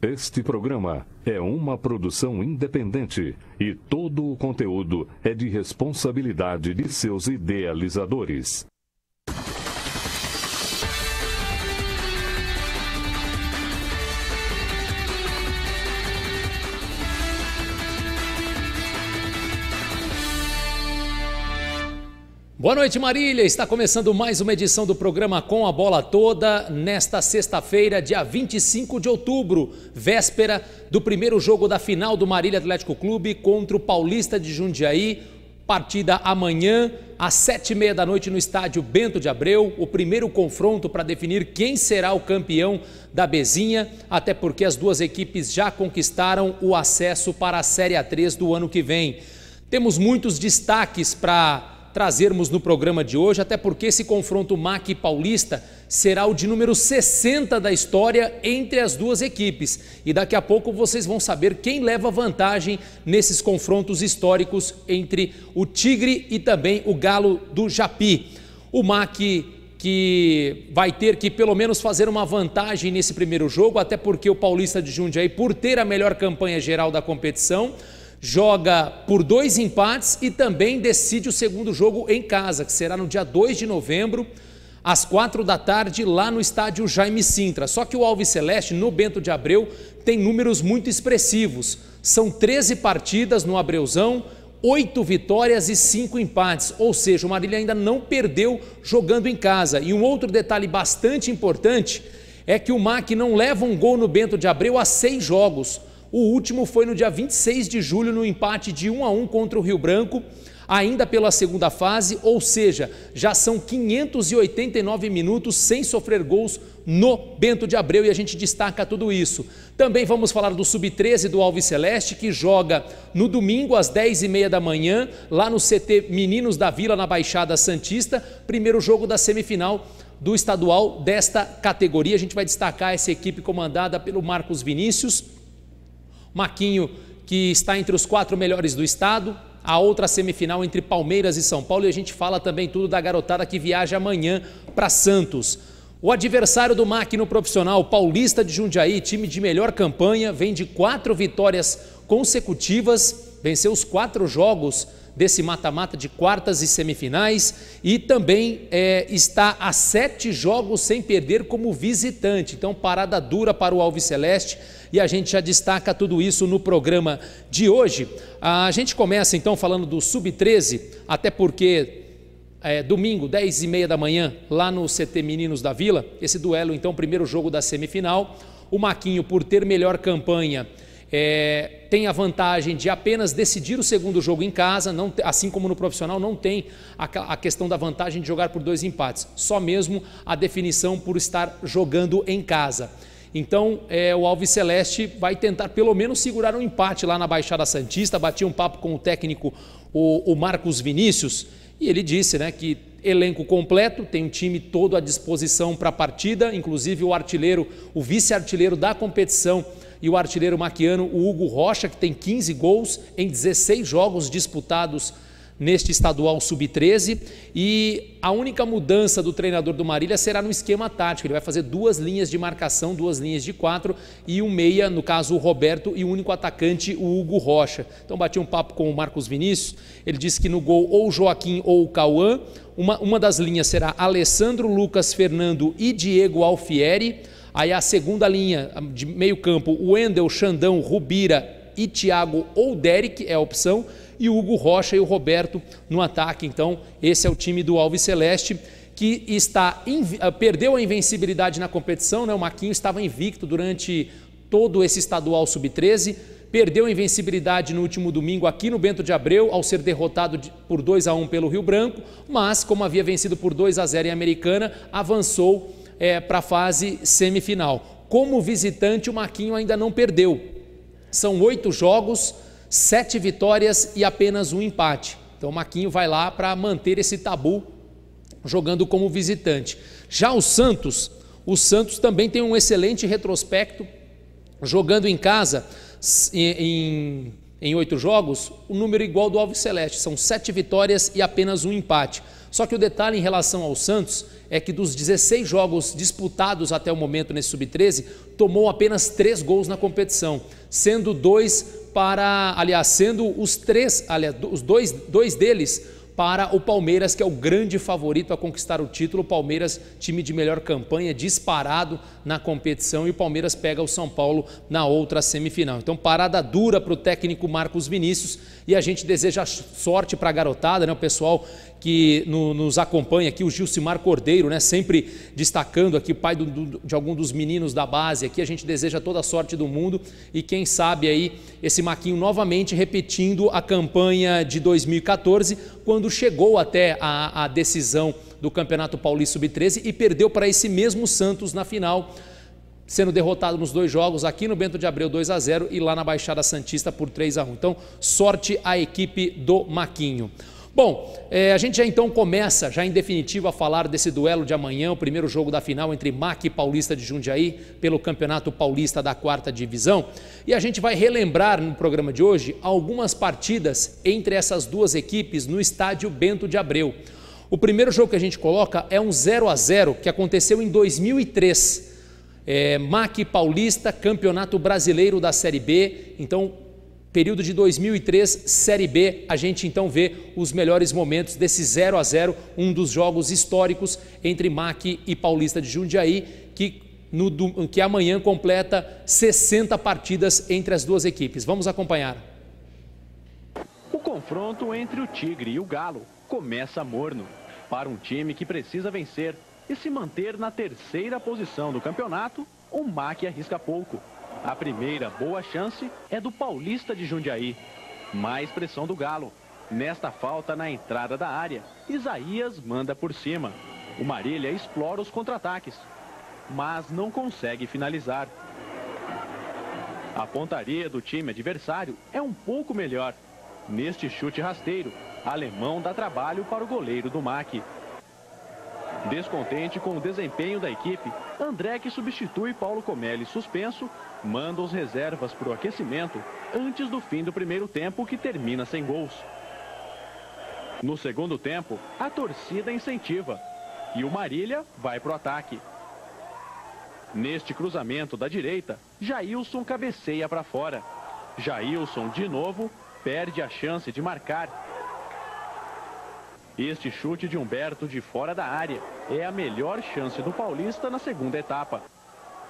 Este programa é uma produção independente e todo o conteúdo é de responsabilidade de seus idealizadores. Boa noite, Marília. Está começando mais uma edição do programa Com a Bola Toda, nesta sexta-feira, dia 25 de outubro, véspera do primeiro jogo da final do Marília Atlético Clube contra o Paulista de Jundiaí. Partida amanhã, às 7h30 da noite, no estádio Bento de Abreu. O primeiro confronto para definir quem será o campeão da Bezinha, até porque as duas equipes já conquistaram o acesso para a Série A3 do ano que vem. Temos muitos destaques para trazermos no programa de hoje, até porque esse confronto MAC e Paulista será o de número 60 da história entre as duas equipes. E daqui a pouco vocês vão saber quem leva vantagem nesses confrontos históricos entre o Tigre e também o Galo do Japi. O MAC que vai ter que pelo menos fazer uma vantagem nesse primeiro jogo, até porque o Paulista de Jundiaí, por ter a melhor campanha geral da competição, joga por 2 empates e também decide o segundo jogo em casa, que será no dia 2 de novembro, às 4 da tarde, lá no estádio Jaime Sintra. Só que o Alves Celeste, no Bento de Abreu, tem números muito expressivos. São 13 partidas no Abreuzão, 8 vitórias e 5 empates, ou seja, o Marília ainda não perdeu jogando em casa. E um outro detalhe bastante importante é que o MAC não leva um gol no Bento de Abreu há 6 jogos. O último foi no dia 26 de julho, no empate de 1-1 contra o Rio Branco, ainda pela segunda fase, ou seja, já são 589 minutos sem sofrer gols no Bento de Abreu e a gente destaca tudo isso. Também vamos falar do Sub-13 do Alves Celeste, que joga no domingo às 10h30 da manhã, lá no CT Meninos da Vila, na Baixada Santista, primeiro jogo da semifinal do estadual desta categoria. A gente vai destacar essa equipe comandada pelo Marcos Vinícius, Maquinho, que está entre os 4 melhores do estado, a outra semifinal entre Palmeiras e São Paulo, e a gente fala também tudo da garotada que viaja amanhã para Santos. O adversário do MAC no profissional, Paulista de Jundiaí, time de melhor campanha, vem de 4 vitórias consecutivas, venceu os 4 jogos desse mata-mata de quartas e semifinais e também está a 7 jogos sem perder como visitante. Então, parada dura para o Alves Celeste e a gente já destaca tudo isso no programa de hoje. A gente começa então falando do Sub-13, até porque domingo, 10h30 da manhã, lá no CT Meninos da Vila, esse duelo então, primeiro jogo da semifinal. O Maquinho, por ter melhor campanha, tem a vantagem de apenas decidir o segundo jogo em casa, não, assim como no profissional não tem a questão da vantagem de jogar por 2 empates, só mesmo a definição por estar jogando em casa. Então o Alves Celeste vai tentar pelo menos segurar um empate lá na Baixada Santista. Bati um papo com o técnico, o Marcos Vinícius, e ele disse, né, que elenco completo, tem um time todo à disposição para a partida, inclusive o artilheiro, o vice-artilheiro da competição e o artilheiro maquiano, o Hugo Rocha, que tem 15 gols em 16 jogos disputados neste estadual Sub-13, e a única mudança do treinador do Marília será no esquema tático. Ele vai fazer 2 linhas de marcação, 2 linhas de 4 e um meia, no caso o Roberto, e o único atacante, o Hugo Rocha. Então bati um papo com o Marcos Vinícius, ele disse que no gol ou o Joaquim ou o Cauã, uma das linhas será Alessandro, Lucas, Fernando e Diego Alfieri. Aí a segunda linha de meio campo, o Wendel, Xandão, Rubira e Thiago ou Derek é a opção, e o Hugo Rocha e o Roberto no ataque. Então esse é o time do Alves Celeste, que perdeu a invencibilidade na competição, né? O Maquinho estava invicto durante todo esse estadual Sub-13, perdeu a invencibilidade no último domingo aqui no Bento de Abreu, ao ser derrotado por 2-1 pelo Rio Branco, mas como havia vencido por 2-0 em Americana, avançou para a fase semifinal. Como visitante, o Maquinho ainda não perdeu. São 8 jogos, 7 vitórias e apenas 1 empate. Então o Maquinho vai lá para manter esse tabu, jogando como visitante. Já o Santos também tem um excelente retrospecto, jogando em casa, em em 8 jogos, o número igual do Alves Celeste, são 7 vitórias e apenas um empate. Só que o detalhe em relação ao Santos é que dos 16 jogos disputados até o momento nesse Sub-13, tomou apenas 3 gols na competição, sendo os dois deles para o Palmeiras, que é o grande favorito a conquistar o título. O Palmeiras, time de melhor campanha, disparado na competição, e o Palmeiras pega o São Paulo na outra semifinal. Então, parada dura para o técnico Marcos Vinícius, e a gente deseja sorte para a garotada, né? O pessoal que nos acompanha aqui, o Gilcimar Cordeiro, né? Sempre destacando aqui, pai de algum dos meninos da base aqui. A gente deseja toda a sorte do mundo, e quem sabe aí esse Maquinho novamente repetindo a campanha de 2014, quando chegou até a decisão do Campeonato Paulista Sub-13 e perdeu para esse mesmo Santos na final, sendo derrotado nos 2 jogos, aqui no Bento de Abreu 2-0 e lá na Baixada Santista por 3-1. Então, sorte à equipe do Maquinho. Bom, a gente já então começa, já em definitivo, a falar desse duelo de amanhã, o primeiro jogo da final entre MAC e Paulista de Jundiaí, pelo Campeonato Paulista da 4ª Divisão. E a gente vai relembrar no programa de hoje algumas partidas entre essas duas equipes no estádio Bento de Abreu. O primeiro jogo que a gente coloca é um 0-0 que aconteceu em 2003. MAC Paulista, Campeonato Brasileiro da Série B. Então, período de 2003, Série B, a gente então vê os melhores momentos desse 0-0, um dos jogos históricos entre MAC e Paulista de Jundiaí, que amanhã completa 60 partidas entre as duas equipes. Vamos acompanhar. O confronto entre o Tigre e o Galo começa morno, para um time que precisa vencer e se manter na 3ª posição do campeonato. O MAC arrisca pouco. A primeira boa chance é do Paulista de Jundiaí. Mais pressão do Galo. Nesta falta na entrada da área, Isaías manda por cima. O Marília explora os contra-ataques, mas não consegue finalizar. A pontaria do time adversário é um pouco melhor. Neste chute rasteiro, Alemão dá trabalho para o goleiro do MAC. Descontente com o desempenho da equipe, André, que substitui Paulo Comelli suspenso, manda os reservas para o aquecimento antes do fim do primeiro tempo, que termina sem gols. No segundo tempo, a torcida incentiva e o Marília vai para o ataque. Neste cruzamento da direita, Jailson cabeceia para fora. Jailson, de novo, perde a chance de marcar. Este chute de Humberto de fora da área é a melhor chance do Paulista na segunda etapa.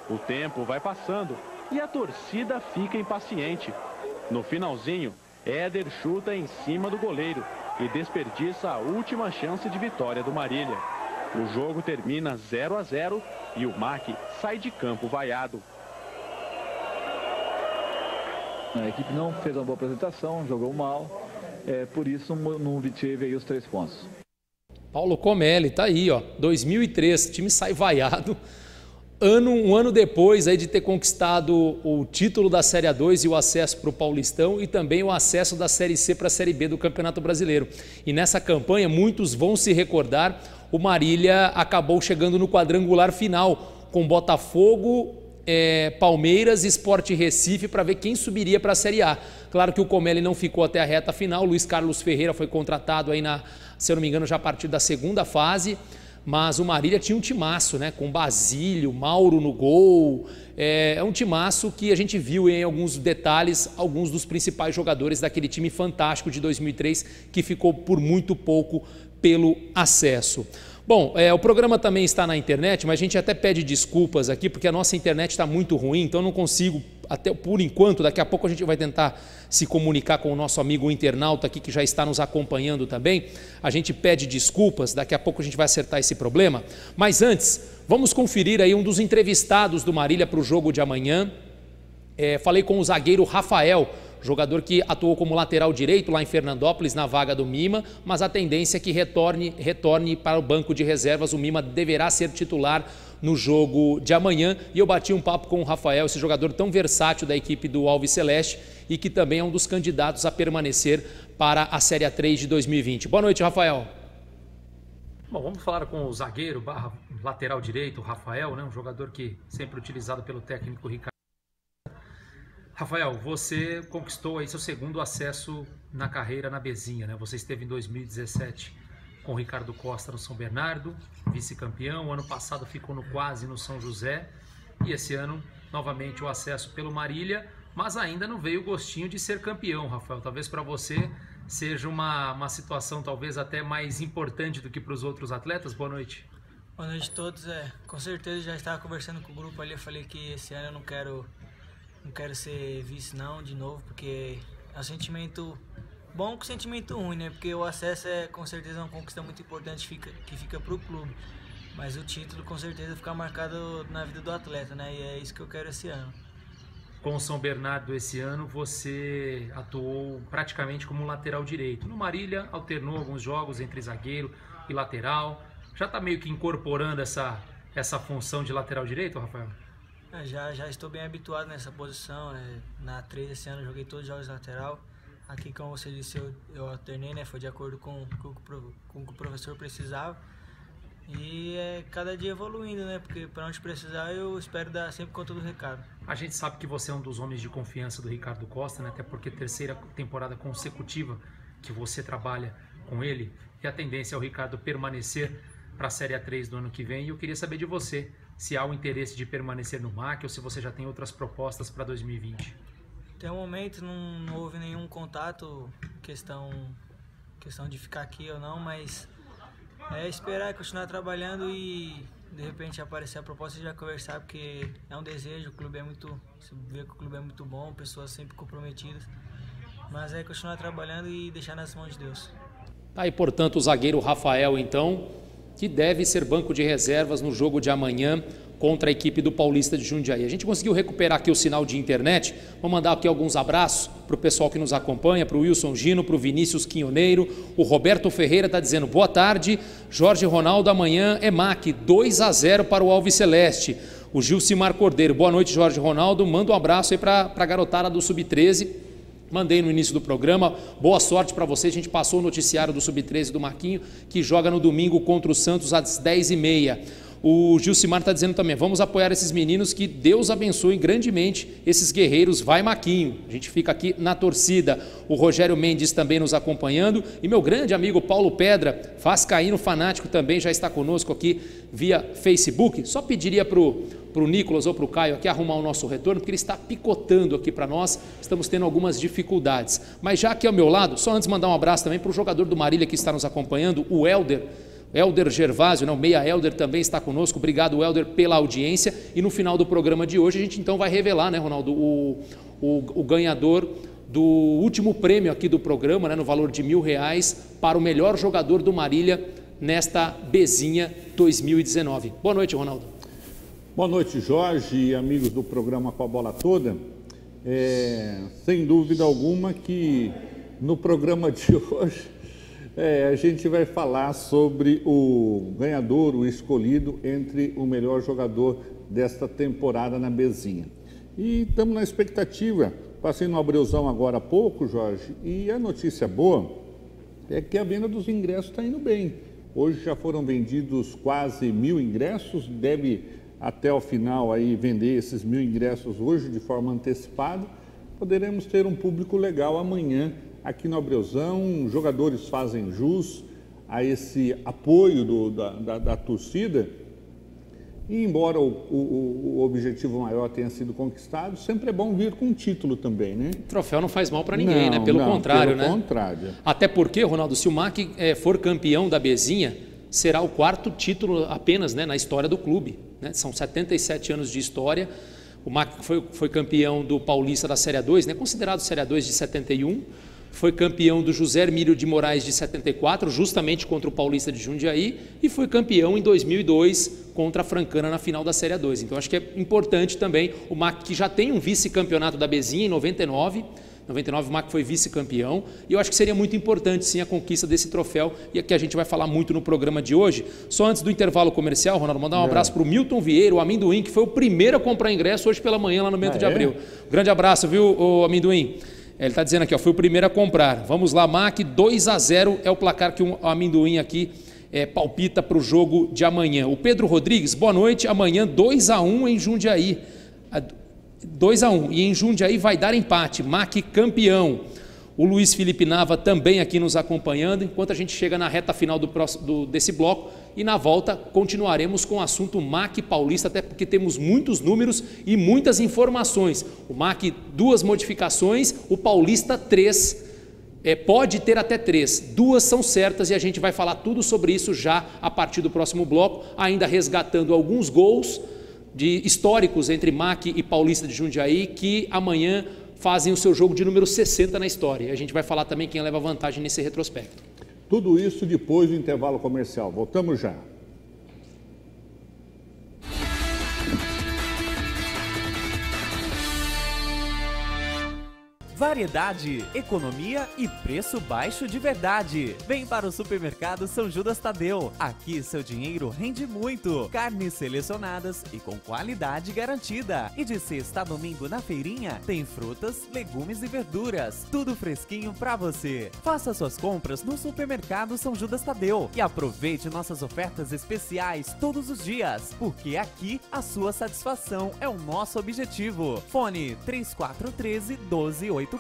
O tempo vai passando e a torcida fica impaciente. No finalzinho, Éder chuta em cima do goleiro e desperdiça a última chance de vitória do Marília. O jogo termina 0-0 e o MAC sai de campo vaiado. A equipe não fez uma boa apresentação, jogou mal. Por isso não obteve aí os 3 pontos. Paulo Comelli, tá aí, ó, 2003, o time sai vaiado, um ano depois aí de ter conquistado o título da Série A2 e o acesso para o Paulistão, e também o acesso da Série C para a Série B do Campeonato Brasileiro. E nessa campanha, muitos vão se recordar, o Marília acabou chegando no quadrangular final, com Botafogo, Palmeiras e Sport Recife, para ver quem subiria para a Série A. Claro que o Comelli não ficou até a reta final, Luiz Carlos Ferreira foi contratado aí se eu não me engano, já a partir da segunda fase, mas o Marília tinha um timaço, né? Com Basílio, Mauro no gol. É um timaço que a gente viu em alguns detalhes, alguns dos principais jogadores daquele time fantástico de 2003, que ficou por muito pouco pelo acesso. Bom, o programa também está na internet, mas a gente até pede desculpas aqui, porque a nossa internet está muito ruim, então eu não consigo, até por enquanto, daqui a pouco a gente vai tentar se comunicar com o nosso amigo internauta aqui, que já está nos acompanhando também. A gente pede desculpas, daqui a pouco a gente vai acertar esse problema. Mas antes, vamos conferir aí um dos entrevistados do Marília para o jogo de amanhã. Falei com o zagueiro Rafael, jogador que atuou como lateral direito lá em Fernandópolis, na vaga do Mima, mas a tendência é que retorne para o banco de reservas. O Mima deverá ser titular no jogo de amanhã. E eu bati um papo com o Rafael, esse jogador tão versátil da equipe do Alves Celeste e que também é um dos candidatos a permanecer para a Série A3 de 2020. Boa noite, Rafael. Bom, vamos falar com o zagueiro barra lateral direito, o Rafael, né? Um jogador que sempre utilizado pelo técnico Ricardo. Rafael, você conquistou aí seu segundo acesso na carreira na Bezinha, né? Você esteve em 2017 com o Ricardo Costa no São Bernardo, vice-campeão. Ano passado ficou no quase no São José. E esse ano, novamente, o acesso pelo Marília, mas ainda não veio o gostinho de ser campeão, Rafael. Talvez para você seja uma situação talvez até mais importante do que para os outros atletas. Boa noite. Boa noite a todos. Com certeza já estava conversando com o grupo ali, eu falei que esse ano eu não quero ser vice não, de novo, porque é um sentimento bom com sentimento ruim, né? Porque o acesso é com certeza uma conquista muito importante que fica para o clube. Mas o título com certeza fica marcado na vida do atleta, né? E é isso que eu quero esse ano. Com o São Bernardo esse ano você atuou praticamente como lateral direito. No Marília alternou alguns jogos entre zagueiro e lateral. Já está meio que incorporando essa função de lateral direito, Rafael? Já estou bem habituado nessa posição. Na 3 esse ano eu joguei todos os jogos de lateral. Aqui, como você disse, eu alternei, né? Foi de acordo com o que o professor precisava. E cada dia evoluindo, né? Porque para onde precisar eu espero dar sempre conta do recado. A gente sabe que você é um dos homens de confiança do Ricardo Costa, né? Até porque terceira temporada consecutiva que você trabalha com ele. E a tendência é o Ricardo permanecer para a Série A3 do ano que vem. E eu queria saber de você se há o interesse de permanecer no MAC ou se você já tem outras propostas para 2020. Até o momento não houve nenhum contato, questão de ficar aqui ou não, mas esperar, continuar trabalhando e de repente aparecer a proposta e já conversar, porque é um desejo, o clube você vê que o clube é muito bom, pessoas sempre comprometidas, mas continuar trabalhando e deixar nas mãos de Deus. Tá aí, portanto, o zagueiro Rafael, então, que deve ser banco de reservas no jogo de amanhã contra a equipe do Paulista de Jundiaí. A gente conseguiu recuperar aqui o sinal de internet. Vou mandar aqui alguns abraços para o pessoal que nos acompanha, para o Wilson Gino, para o Vinícius Quinhoneiro. O Roberto Ferreira está dizendo, boa tarde, Jorge Ronaldo, amanhã é MAC, 2-0 para o Alves Celeste. O Gilcimar Cordeiro, boa noite, Jorge Ronaldo, manda um abraço aí para a garotada do Sub-13. Mandei no início do programa, boa sorte para você. A gente passou o noticiário do Sub-13 do Marquinho, que joga no domingo contra o Santos às 10h30. O Gilcimar está dizendo também, vamos apoiar esses meninos, que Deus abençoe grandemente esses guerreiros, vai Marquinho. A gente fica aqui na torcida. O Rogério Mendes também nos acompanhando. E meu grande amigo Paulo Pedra, vascaíno fanático, também já está conosco aqui via Facebook. Só pediria para o Nicolas ou para o Caio aqui arrumar o nosso retorno, porque ele está picotando aqui para nós, estamos tendo algumas dificuldades. Mas já aqui ao meu lado, só antes mandar um abraço também para o jogador do Marília que está nos acompanhando, o Helder Gervásio, né? O Meia Helder também está conosco. Obrigado, Helder, pela audiência. E no final do programa de hoje a gente então vai revelar, né, Ronaldo, o ganhador do último prêmio aqui do programa, né, no valor de R$1.000 para o melhor jogador do Marília nesta Bezinha 2019. Boa noite, Ronaldo. Boa noite, Jorge e amigos do programa Com a Bola Toda. Sem dúvida alguma que no programa de hoje a gente vai falar sobre o ganhador, o escolhido entre o melhor jogador desta temporada na Bezinha. E estamos na expectativa. Passei no Abreuzão agora há pouco, Jorge, e a notícia boa é que a venda dos ingressos está indo bem. Hoje já foram vendidos quase 1.000 ingressos, deve até o final aí vender esses 1.000 ingressos hoje de forma antecipada. Poderemos ter um público legal amanhã aqui no Abreuzão. Jogadores fazem jus a esse apoio da torcida. E embora o objetivo maior tenha sido conquistado, sempre é bom vir com um título também, né? O troféu não faz mal para ninguém, né? Pelo contrário, né? Pelo contrário. Até porque, Ronaldo, se o MAC for campeão da Bezinha, será o 4º título apenas, né, na história do clube, né? São 77 anos de história. O MAC foi campeão do Paulista da Série A2, né? Considerado Série A2 de 71. Foi campeão do José Hermílio de Moraes de 74, justamente contra o Paulista de Jundiaí, e foi campeão em 2002 contra a Francana na final da Série A2. Então acho que é importante também o MAC, que já tem um vice-campeonato da Bezinha em 99. Em 99 o MAC foi vice-campeão, e eu acho que seria muito importante sim a conquista desse troféu, e aqui a gente vai falar muito no programa de hoje. Só antes do intervalo comercial, Ronaldo, mandar um abraço para o Milton Vieira, o Amendoim, que foi o primeiro a comprar ingresso hoje pela manhã lá no Bento de Abreu. Grande abraço, viu, o Amendoim? Ele está dizendo aqui, ó, foi o primeiro a comprar. Vamos lá, MAC, 2-0 é o placar que o Amendoim aqui palpita para o jogo de amanhã. O Pedro Rodrigues, boa noite, amanhã 2-1 em Jundiaí. 2-1. E em Jundiaí vai dar empate. MAC campeão. O Luiz Felipe Nava também aqui nos acompanhando, enquanto a gente chega na reta final desse bloco. E na volta continuaremos com o assunto MAC Paulista, até porque temos muitos números e muitas informações. O MAC 2 modificações, o Paulista 3. Pode ter até 3, 2 são certas e a gente vai falar tudo sobre isso já a partir do próximo bloco, ainda resgatando alguns gols históricos entre MAC e Paulista de Jundiaí, que amanhã fazem o seu jogo de número 60 na história. E a gente vai falar também quem leva vantagem nesse retrospecto. Tudo isso depois do intervalo comercial. Voltamos já. Variedade, economia e preço baixo de verdade. Vem para o Supermercado São Judas Tadeu. Aqui seu dinheiro rende muito. Carnes selecionadas e com qualidade garantida. E de sexta a domingo na feirinha tem frutas, legumes e verduras. Tudo fresquinho para você. Faça suas compras no Supermercado São Judas Tadeu e aproveite nossas ofertas especiais todos os dias, porque aqui a sua satisfação é o nosso objetivo. Fone 3413-1284.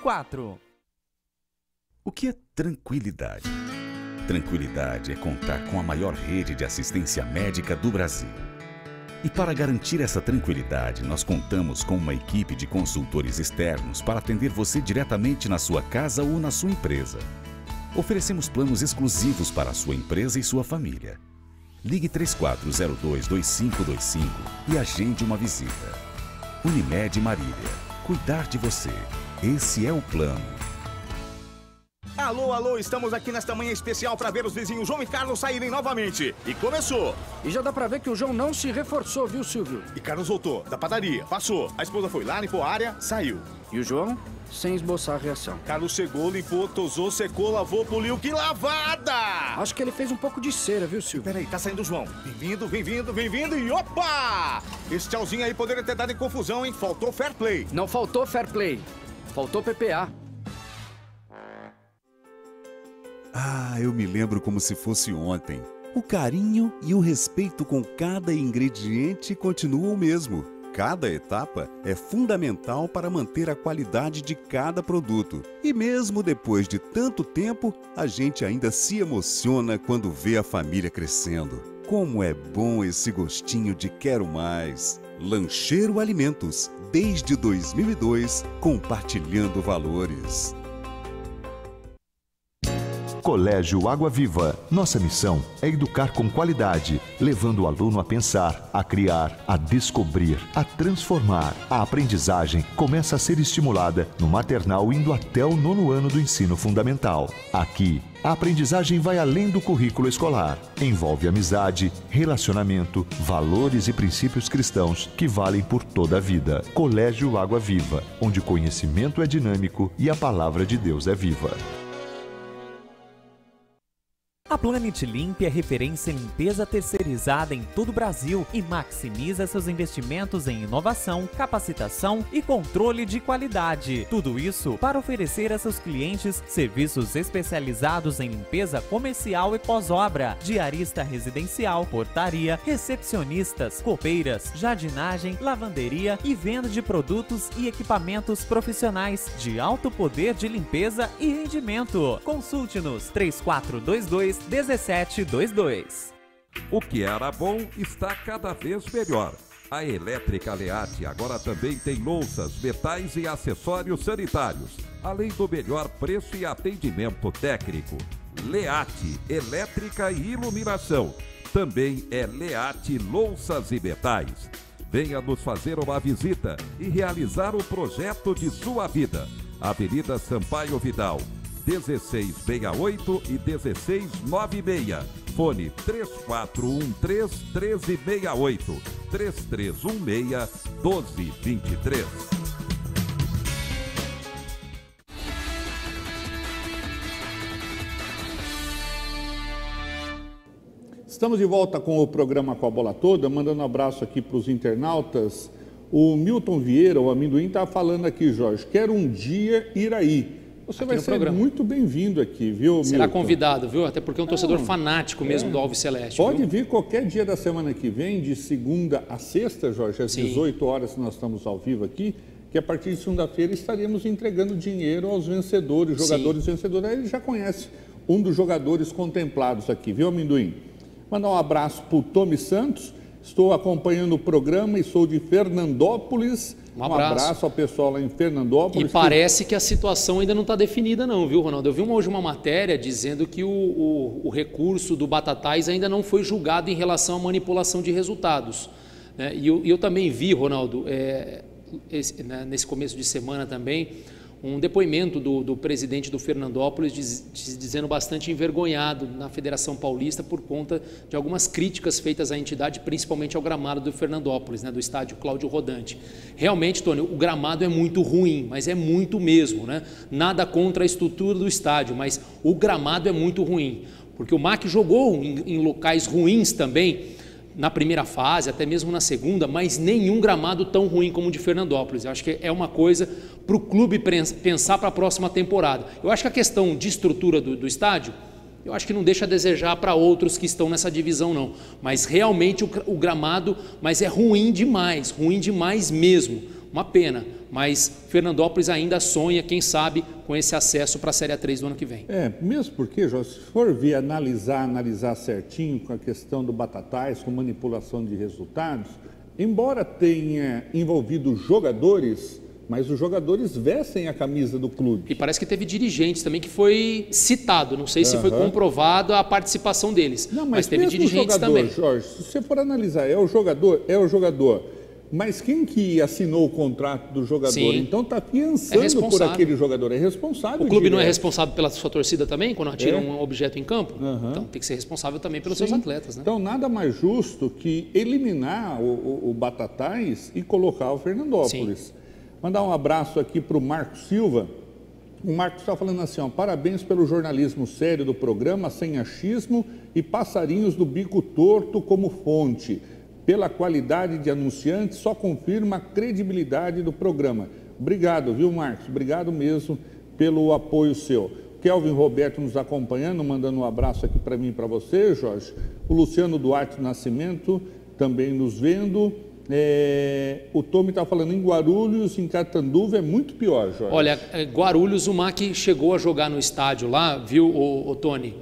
O que é tranquilidade? Tranquilidade é contar com a maior rede de assistência médica do Brasil. E para garantir essa tranquilidade, nós contamos com uma equipe de consultores externos para atender você diretamente na sua casa ou na sua empresa. Oferecemos planos exclusivos para a sua empresa e sua família. Ligue 3402-2525 e agende uma visita. Unimed Marília. Cuidar de você. Esse é o plano. Alô, alô, estamos aqui nesta manhã especial para ver os vizinhos João e Carlos saírem novamente. E começou. E já dá para ver que o João não se reforçou, viu, Silvio? E Carlos voltou, da padaria, passou. A esposa foi lá, limpou a área, saiu. E o João? Sem esboçar a reação. Carlos chegou, limpou, tosou, secou, lavou, poliu. Que lavada! Acho que ele fez um pouco de cera, viu, Silvio? Peraí, tá saindo o João. Bem-vindo, bem-vindo, bem-vindo e opa! Esse tchauzinho aí poderia ter dado em confusão, hein? Faltou fair play. Não faltou fair play. Faltou PPA. Ah, eu me lembro como se fosse ontem. O carinho e o respeito com cada ingrediente continuam o mesmo. Cada etapa é fundamental para manter a qualidade de cada produto. E mesmo depois de tanto tempo, a gente ainda se emociona quando vê a família crescendo. Como é bom esse gostinho de quero mais. Lancheiro Alimentos, desde 2002, compartilhando valores. Colégio Água Viva. Nossa missão é educar com qualidade, levando o aluno a pensar, a criar, a descobrir, a transformar. A aprendizagem começa a ser estimulada no maternal indo até o 9º ano do ensino fundamental. Aqui, a aprendizagem vai além do currículo escolar. Envolve amizade, relacionamento, valores e princípios cristãos que valem por toda a vida. Colégio Água Viva, onde o conhecimento é dinâmico e a palavra de Deus é viva. A Planet Limp é referência em limpeza terceirizada em todo o Brasil e maximiza seus investimentos em inovação, capacitação e controle de qualidade. Tudo isso para oferecer a seus clientes serviços especializados em limpeza comercial e pós-obra, diarista residencial, portaria, recepcionistas, copeiras, jardinagem, lavanderia e venda de produtos e equipamentos profissionais de alto poder de limpeza e rendimento. Consulte-nos 3422-1722. O que era bom está cada vez melhor. A Elétrica Leate agora também tem louças, metais e acessórios sanitários, além do melhor preço e atendimento técnico. Leate, elétrica e iluminação. Também é Leate Louças e Metais. Venha nos fazer uma visita e realizar o projeto de sua vida. Avenida Sampaio Vidal, 1668 e 1696. Fone 3413-1368, 3316-1223. Estamos de volta com o programa Com a Bola Toda, mandando um abraço aqui para os internautas. O Milton Vieira, o amendoim, está falando aqui, Jorge, quero um dia ir aí. Você vai ser muito bem-vindo aqui, viu, Será Milton? Convidado, viu? Até porque é um torcedor fanático mesmo do Alves Celeste. Pode vir qualquer dia da semana que vem, de segunda a sexta, Jorge, às 18 horas nós estamos ao vivo aqui. que a partir de segunda-feira estaremos entregando dinheiro aos vencedores, jogadores vencedores. Aí ele já conhece um dos jogadores contemplados aqui, viu, Amendoim? Mandar um abraço para o Tomi Santos. Estou acompanhando o programa e sou de Fernandópolis. Um abraço ao pessoal lá em Fernandópolis. E parece que a situação ainda não está definida não, viu, Ronaldo? Eu vi hoje uma matéria dizendo que o recurso do Batatais ainda não foi julgado em relação à manipulação de resultados. Né? E eu também vi, Ronaldo, nesse começo de semana também, um depoimento do presidente do Fernandópolis dizendo bastante envergonhado na Federação Paulista por conta de algumas críticas feitas à entidade, principalmente ao gramado do Fernandópolis, né, do estádio Cláudio Rodante. Realmente, Tony, o gramado é muito ruim, mas é muito mesmo, né? Nada contra a estrutura do estádio, mas o gramado é muito ruim, porque o MAC jogou em locais ruins também, na primeira fase, até mesmo na segunda, mas nenhum gramado tão ruim como o de Fernandópolis. Eu acho que é uma coisa para o clube pensar para a próxima temporada. Eu acho que a questão de estrutura do estádio, eu acho que não deixa a desejar para outros que estão nessa divisão não, mas realmente o gramado, mas é ruim demais mesmo, uma pena, mas Fernandópolis ainda sonha, quem sabe, com esse acesso para a Série A3 do ano que vem. Mesmo porque, Jorge, se for vir analisar certinho com a questão do Batatais, com manipulação de resultados, embora tenha envolvido jogadores, mas os jogadores vestem a camisa do clube. E parece que teve dirigentes também que foi citado, não sei se foi comprovado a participação deles, não, mas teve dirigentes jogador, também. Jorge, se você for analisar, é o jogador. Mas quem que assinou o contrato do jogador? Sim. Então está afiançando por aquele jogador. É responsável. O clube não é responsável pela sua torcida também, quando atira um objeto em campo? Então tem que ser responsável também pelos seus atletas. Né? Então nada mais justo que eliminar o Batatais e colocar o Fernandópolis. Sim. Mandar um abraço aqui para o Marcos Silva. O Marcos está falando assim, parabéns pelo jornalismo sério do programa, sem achismo e passarinhos do bico torto como fonte. Pela qualidade de anunciantes, só confirma a credibilidade do programa. Obrigado, viu, Marcos? Obrigado mesmo pelo apoio seu. Kelvin Roberto nos acompanhando, mandando um abraço aqui para mim e para você, Jorge. O Luciano Duarte Nascimento também nos vendo. O Tomi está falando em Guarulhos, em Catanduva é muito pior, Jorge. Olha, Guarulhos, o MAC chegou a jogar no estádio lá, viu, o Tony?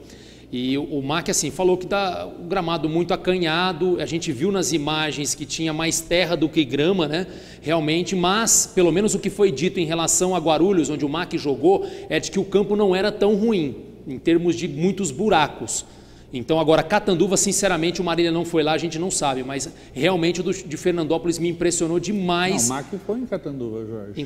E o MAC, assim, falou que está o gramado muito acanhado, a gente viu nas imagens que tinha mais terra do que grama, né, realmente, mas pelo menos o que foi dito em relação a Guarulhos, onde o MAC jogou, é de que o campo não era tão ruim, em termos de muitos buracos. Então agora Catanduva, sinceramente, o Marília não foi lá, a gente não sabe, mas realmente o de Fernandópolis me impressionou demais. Não, o MAC foi em Catanduva, Jorge. Em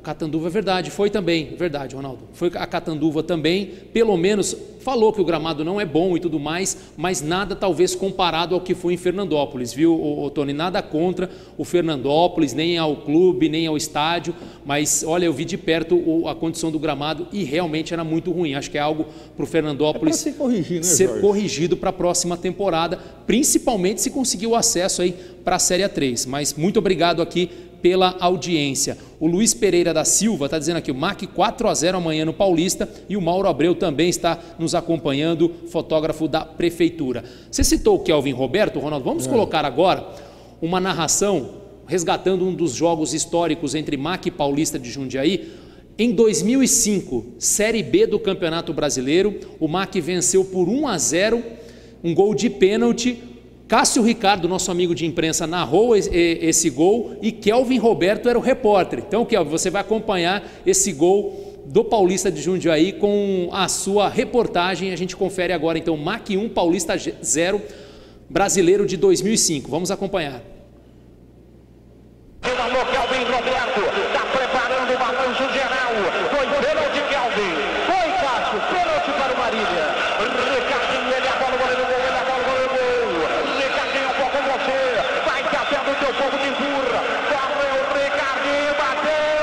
Catanduva é verdade, foi também, verdade, Ronaldo. Foi a Catanduva também, pelo menos falou que o gramado não é bom e tudo mais, mas nada talvez comparado ao que foi em Fernandópolis, viu, Tony? Nada contra o Fernandópolis, nem ao clube, nem ao estádio, mas olha, eu vi de perto a condição do gramado e realmente era muito ruim. Acho que é algo para o Fernandópolis ser corrigido, né, ser corrigido para a próxima temporada, principalmente se conseguir o acesso aí para a Série A3. Mas muito obrigado aqui pela audiência. O Luiz Pereira da Silva está dizendo aqui, o MAC 4-0 amanhã no Paulista, e o Mauro Abreu também está nos acompanhando, fotógrafo da Prefeitura. Você citou o Kelvin Roberto, Ronaldo, vamos colocar agora uma narração resgatando um dos jogos históricos entre MAC e Paulista de Jundiaí. Em 2005, Série B do Campeonato Brasileiro, o MAC venceu por 1-0, um gol de pênalti. Cássio Ricardo, nosso amigo de imprensa, narrou esse gol e Kelvin Roberto era o repórter. Então, Kelvin, você vai acompanhar esse gol do Paulista de Jundiaí com a sua reportagem. A gente confere agora, então, MAC 1, Paulista 0, Brasileiro de 2005. Vamos acompanhar. Kelvin Roberto, está preparando o balanço geral. Foi pênalti, Kelvin. Foi, Cássio, pênalti para o Marília. Ricardinho, ele a bola, goleiro, ele a bola, goleiro. Ricardinho, um pouco você. Vai café do teu povo de burra. Correu, Ricardinho, bateu.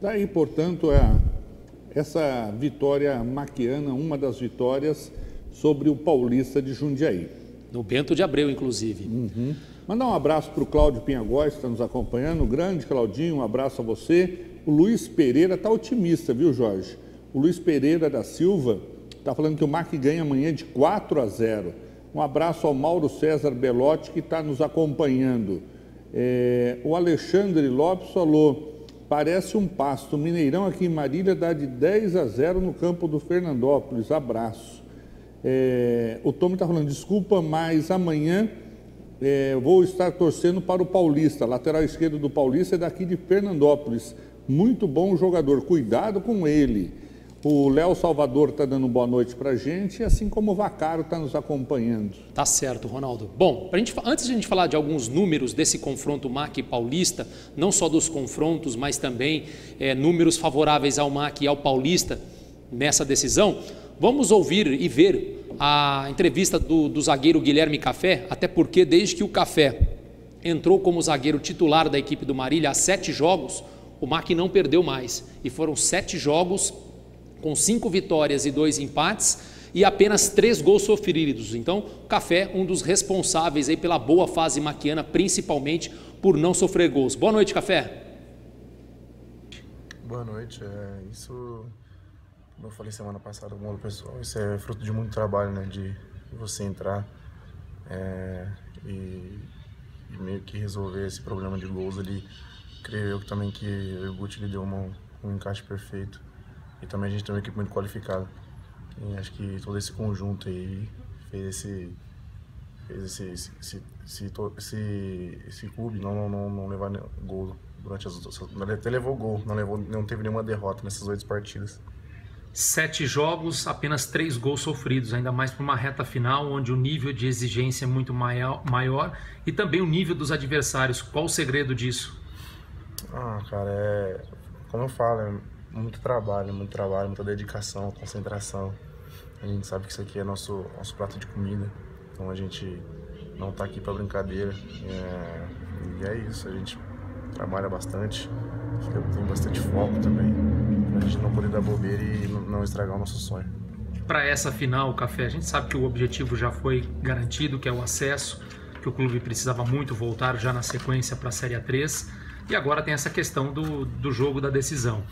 Daí, portanto, essa vitória maquiana, uma das vitórias sobre o Paulista de Jundiaí. No Bento de Abreu, inclusive. Mandar um abraço para o Cláudio Pinhagóis, que está nos acompanhando. Grande Claudinho, um abraço a você. O Luiz Pereira está otimista, viu, Jorge? O Luiz Pereira da Silva está falando que o MAC ganha amanhã de 4-0. Um abraço ao Mauro César Belotti, que está nos acompanhando. O Alexandre Lopes falou, parece um pasto. O Mineirão aqui em Marília dá de 10-0 no campo do Fernandópolis. Abraço. O Tom está falando, desculpa, mas amanhã vou estar torcendo para o Paulista. Lateral esquerdo do Paulista é daqui de Fernandópolis. Muito bom jogador, cuidado com ele. O Léo Salvador está dando boa noite para a gente, assim como o Vacaro está nos acompanhando. Tá certo, Ronaldo. Bom, antes de a gente falar de alguns números desse confronto MAC e Paulista, não só dos confrontos, mas também números favoráveis ao MAC e ao Paulista nessa decisão, vamos ouvir e ver a entrevista do zagueiro Guilherme Café, até porque desde que o Café entrou como zagueiro titular da equipe do Marília há 7 jogos, o MAC não perdeu mais. E foram 7 jogos com 5 vitórias e 2 empates e apenas 3 gols sofridos. Então, o Café, um dos responsáveis aí pela boa fase maquiana, principalmente por não sofrer gols. Boa noite, Café. Boa noite. Isso, como eu falei semana passada com o pessoal, isso é fruto de muito trabalho, né? De você entrar e meio que resolver esse problema de gols ali. Creio eu também que o Guti lhe deu um encaixe perfeito. E também a gente tem uma equipe muito qualificada. E acho que todo esse conjunto aí fez esse clube não levar gol durante as outras. Até levou gol, não teve nenhuma derrota nessas 8 partidas. 7 jogos, apenas 3 gols sofridos, ainda mais para uma reta final onde o nível de exigência é muito maior e também o nível dos adversários. Qual o segredo disso? Cara, como eu falo, muito trabalho, muita dedicação, concentração. A gente sabe que isso aqui é nosso prato de comida, então a gente não está aqui para brincadeira. E é isso, a gente trabalha bastante, tem bastante foco também, para a gente não poder dar bobeira e não estragar o nosso sonho. Para essa final, Café, a gente sabe que o objetivo já foi garantido, que é o acesso, que o clube precisava muito voltar já na sequência para a Série A3. E agora tem essa questão do jogo da decisão.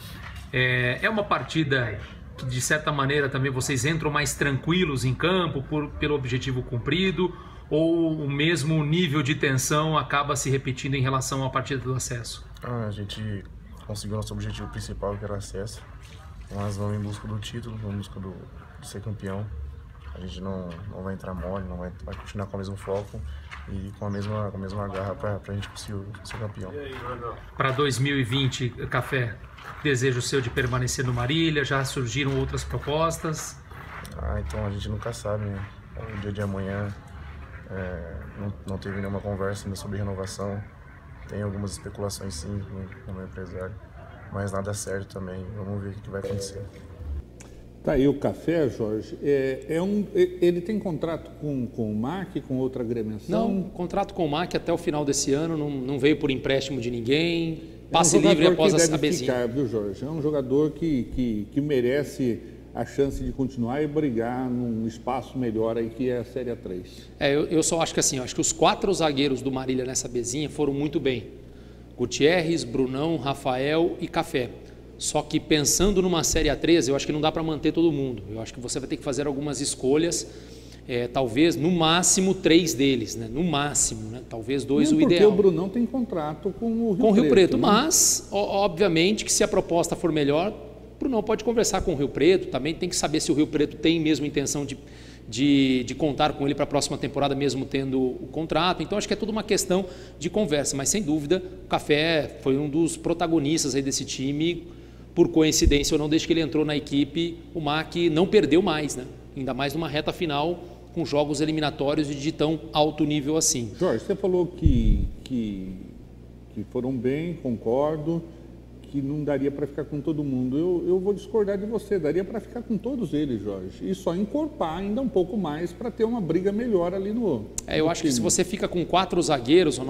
É uma partida que, de certa maneira, também vocês entram mais tranquilos em campo pelo objetivo cumprido, ou o mesmo nível de tensão acaba se repetindo em relação à partida do acesso? A gente conseguiu nosso objetivo principal, que era o acesso. Nós vamos em busca do título, vamos em busca de ser campeão. A gente não vai entrar mole, vai continuar com o mesmo foco e com a mesma garra para a gente conseguir ser campeão. Para 2020, Café, desejo seu de permanecer no Marília, já surgiram outras propostas? Então a gente nunca sabe, né? O dia de amanhã não teve nenhuma conversa ainda sobre renovação. Tem algumas especulações sim com o meu empresário, mas nada certo também. Vamos ver o que vai acontecer. Tá aí o Café, Jorge. Ele tem contrato com o MAC, com outra agremiação? Não, contrato com o MAC até o final desse ano, não veio por empréstimo de ninguém, passe livre após a bezinha. Ficar, viu, Jorge? É um jogador que merece a chance de continuar e brigar num espaço melhor aí que é a Série A3. Eu só acho que assim, acho que os 4 zagueiros do Marília nessa bezinha foram muito bem. Gutierrez, Brunão, Rafael e Café. Só que pensando numa Série A3, eu acho que não dá para manter todo mundo. Eu acho que você vai ter que fazer algumas escolhas, talvez no máximo 3 deles, né? No máximo, né? Talvez 2 o ideal. Porque o Brunão tem contrato com o Rio Preto. Né? Mas, obviamente, que se a proposta for melhor, o Brunão pode conversar com o Rio Preto, também tem que saber se o Rio Preto tem mesmo intenção de contar com ele para a próxima temporada, mesmo tendo o contrato. Então, acho que é tudo uma questão de conversa, mas sem dúvida, o Café foi um dos protagonistas aí desse time. Por coincidência ou não, desde que ele entrou na equipe, o MAC não perdeu mais, né? Ainda mais numa reta final com jogos eliminatórios de tão alto nível assim. Jorge, você falou que foram bem, concordo, que não daria para ficar com todo mundo. Eu vou discordar de você, daria para ficar com todos eles, Jorge, e só encorpar ainda um pouco mais para ter uma briga melhor ali no eu acho que se você fica com 4 zagueiros,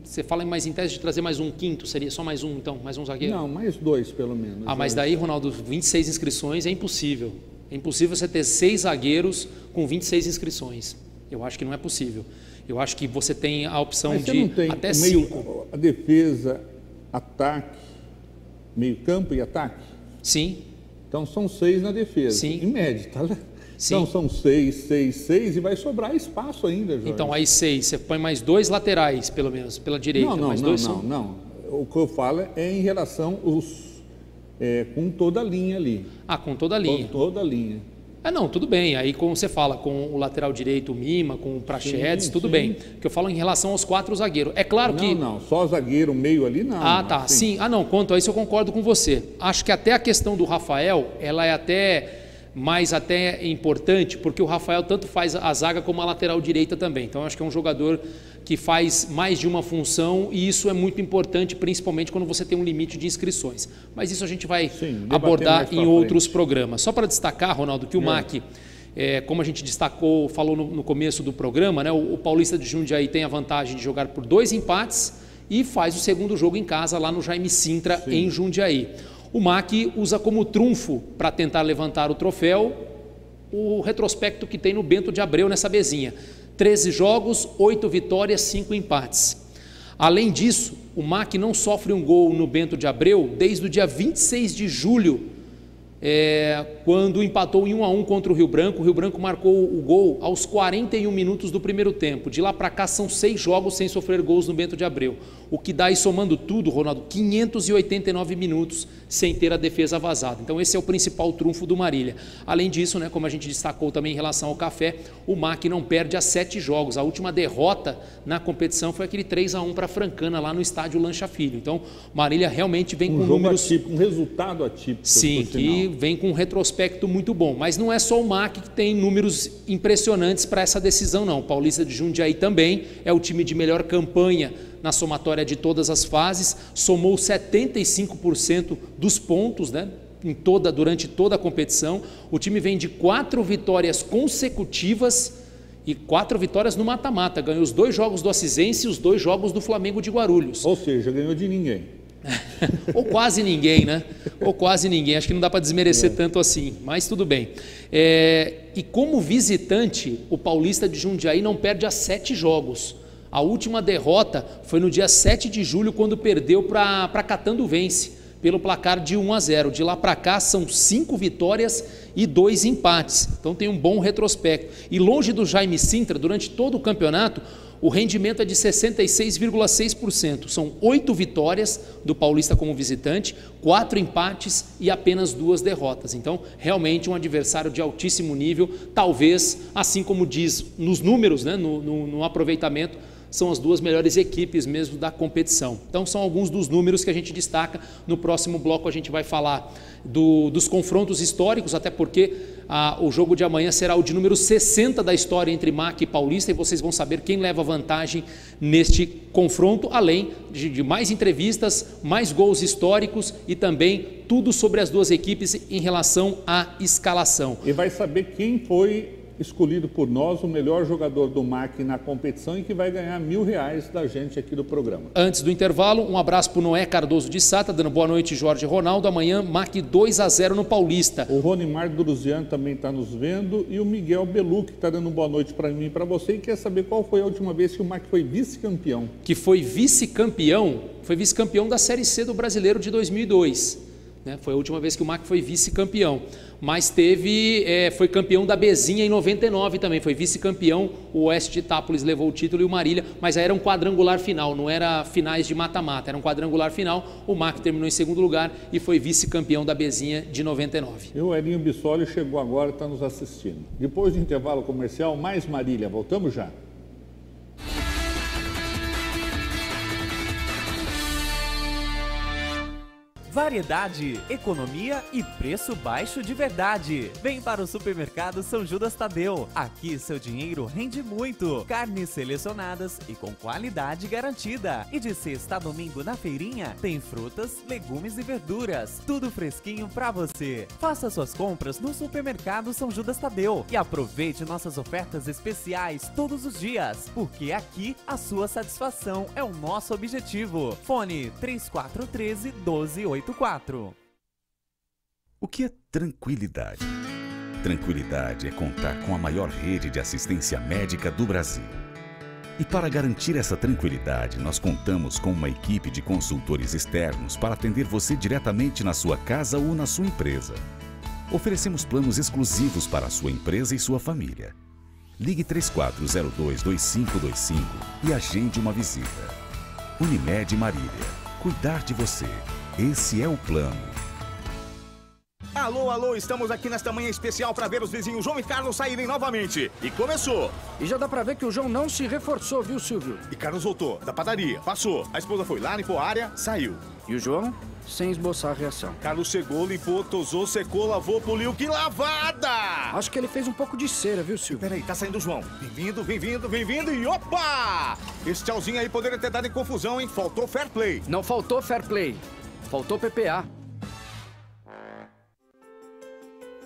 Você fala mais em tese de trazer mais um quinto, seria só mais um, então, mais um zagueiro? Não, mais 2 pelo menos. Mas daí, Ronaldo, 26 inscrições é impossível. É impossível você ter 6 zagueiros com 26 inscrições. Eu acho que não é possível. Eu acho que você tem a opção Mas você de não tem até meio, 5. A defesa, ataque, meio campo e ataque? Sim. Então são 6 na defesa. Sim. Em média, tá? Sim. Então são 6 e vai sobrar espaço ainda, Jorge. Então aí 6, você põe mais 2 laterais, pelo menos, pela direita. Não. O que eu falo é em relação com toda a linha ali. Com toda a linha. Com toda a linha. Não, tudo bem. Aí como você fala, com o lateral direito, o Mima, com o Prachedes, tudo bem. O que eu falo em relação aos 4 zagueiros. É claro que... Não, só zagueiro, meio ali, não. Tá, sim. Não, quanto a isso eu concordo com você. Acho que até a questão do Rafael, ela é até importante, porque o Rafael tanto faz a zaga como a lateral direita também. Então eu acho que é um jogador que faz mais de uma função e isso é muito importante, principalmente quando você tem um limite de inscrições. Mas isso a gente vai abordar em outros programas. Só para destacar, Ronaldo, que o MAC, como a gente falou no começo do programa, né, o Paulista de Jundiaí tem a vantagem de jogar por 2 empates e faz o segundo jogo em casa lá no Jaime Sintra, em Jundiaí. O MAC usa como trunfo para tentar levantar o troféu o retrospecto que tem no Bento de Abreu nessa Bzinha. 13 jogos, 8 vitórias, 5 empates. Além disso, o MAC não sofre um gol no Bento de Abreu desde o dia 26 de julho, quando empatou em 1-1 contra o Rio Branco. O Rio Branco marcou o gol aos 41 minutos do primeiro tempo. De lá para cá são 6 jogos sem sofrer gols no Bento de Abreu. O que dá, e somando tudo, Ronaldo, 589 minutos sem ter a defesa vazada. Então esse é o principal trunfo do Marília. Além disso, né, como a gente destacou também em relação ao Café, o MAC não perde há 7 jogos. A última derrota na competição foi aquele 3-1 para Francana, lá no estádio Lancha Filho. Então o Marília realmente vem com números... atípico, um resultado atípico. Sim, que vem com um retrospecto muito bom. Mas não é só o MAC que tem números impressionantes para essa decisão, não. O Paulista de Jundiaí também é o time de melhor campanha na somatória de todas as fases, somou 75% dos pontos, né, durante toda a competição. O time vem de 4 vitórias consecutivas e 4 vitórias no mata-mata. Ganhou os 2 jogos do Acisense e os 2 jogos do Flamengo de Guarulhos. Ou seja, ganhou de ninguém. Ou quase ninguém, né? Ou quase ninguém. Acho que não dá para desmerecer tanto assim, mas tudo bem. E como visitante, o Paulista de Jundiaí não perde há 7 jogos. A última derrota foi no dia 7 de julho, quando perdeu para Catanduvense, pelo placar de 1-0. De lá para cá são 5 vitórias e 2 empates. Então tem um bom retrospecto. E longe do Jaime Sintra, durante todo o campeonato, o rendimento é de 66,6%. São 8 vitórias do Paulista como visitante, 4 empates e apenas 2 derrotas. Então, realmente um adversário de altíssimo nível, talvez, assim como diz nos números, né, no aproveitamento, são as 2 melhores equipes mesmo da competição. Então são alguns dos números que a gente destaca. No próximo bloco a gente vai falar dos confrontos históricos, até porque o jogo de amanhã será o de número 60 da história entre MAC e Paulista, e vocês vão saber quem leva vantagem neste confronto, além de mais entrevistas, mais gols históricos e também tudo sobre as 2 equipes em relação à escalação. E vai saber quem foi escolhido por nós o melhor jogador do MAC na competição e que vai ganhar R$1.000 da gente aqui do programa. Antes do intervalo, um abraço para o Noé Cardoso de Sá, tá dando boa noite, Jorge Ronaldo. Amanhã, MAC 2-0 no Paulista. O Ronimar Druziano também está nos vendo e o Miguel Belu, que está dando boa noite para mim e para você, e quer saber qual foi a última vez que o MAC foi vice-campeão. Que foi vice-campeão? Foi vice-campeão da Série C do Brasileiro de 2002. Foi a última vez que o MAC foi vice-campeão, mas foi campeão da Bzinha em 99 também, foi vice-campeão. O Oeste de Itápolis levou o título e o Marília, mas aí era um quadrangular final, não era finais de mata-mata, era um quadrangular final. O MAC terminou em segundo lugar e foi vice-campeão da Bzinha de 99. E o Elinho Bissoli chegou agora e está nos assistindo. Depois do intervalo comercial, mais Marília, voltamos já. variedade, economia e preço baixo de verdade. Vem para o Supermercado São Judas Tadeu. Aqui seu dinheiro rende muito. Carnes selecionadas e com qualidade garantida. E de sexta a domingo na feirinha tem frutas, legumes e verduras. Tudo fresquinho pra você. Faça suas compras no Supermercado São Judas Tadeu e aproveite nossas ofertas especiais todos os dias, porque aqui a sua satisfação é o nosso objetivo. Fone 3413-1284. O que é tranquilidade? Tranquilidade é contar com a maior rede de assistência médica do Brasil. E para garantir essa tranquilidade, nós contamos com uma equipe de consultores externos para atender você diretamente na sua casa ou na sua empresa. Oferecemos planos exclusivos para a sua empresa e sua família. Ligue 3402-2525 e agende uma visita. Unimed Marília. Cuidar de você. Esse é o plano. Alô, alô, estamos aqui nesta manhã especial para ver os vizinhos João e Carlos saírem novamente. E começou. E já dá pra ver que o João não se reforçou, viu, Silvio? E Carlos voltou da padaria, passou. A esposa foi lá, limpou a área, saiu. E o João? Sem esboçar a reação. Carlos chegou, limpou, tosou, secou, lavou, poliu. Que lavada! Acho que ele fez um pouco de cera, viu, Silvio? Peraí, tá saindo o João. Bem-vindo, bem-vindo, bem-vindo e opa! Esse tchauzinho aí poderia ter dado em confusão, hein? Faltou fair play. Não faltou fair play. Faltou PPA.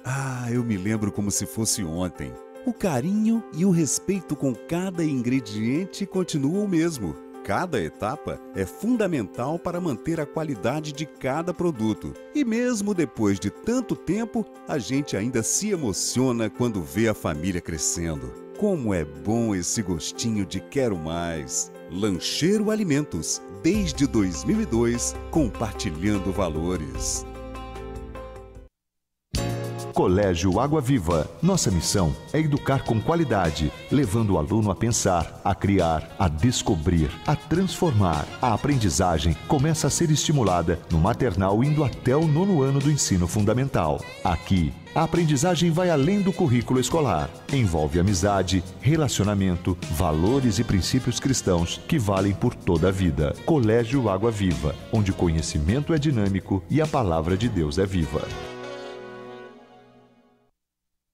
Ah, eu me lembro como se fosse ontem. O carinho e o respeito com cada ingrediente continuam o mesmo. Cada etapa é fundamental para manter a qualidade de cada produto. E mesmo depois de tanto tempo, a gente ainda se emociona quando vê a família crescendo. Como é bom esse gostinho de quero mais. Lancheiro Alimentos, desde 2002, compartilhando valores. Colégio Água Viva. Nossa missão é educar com qualidade, levando o aluno a pensar, a criar, a descobrir, a transformar. A aprendizagem começa a ser estimulada no maternal indo até o 9º ano do ensino fundamental. Aqui, a aprendizagem vai além do currículo escolar. Envolve amizade, relacionamento, valores e princípios cristãos que valem por toda a vida. Colégio Água Viva, onde o conhecimento é dinâmico e a palavra de Deus é viva.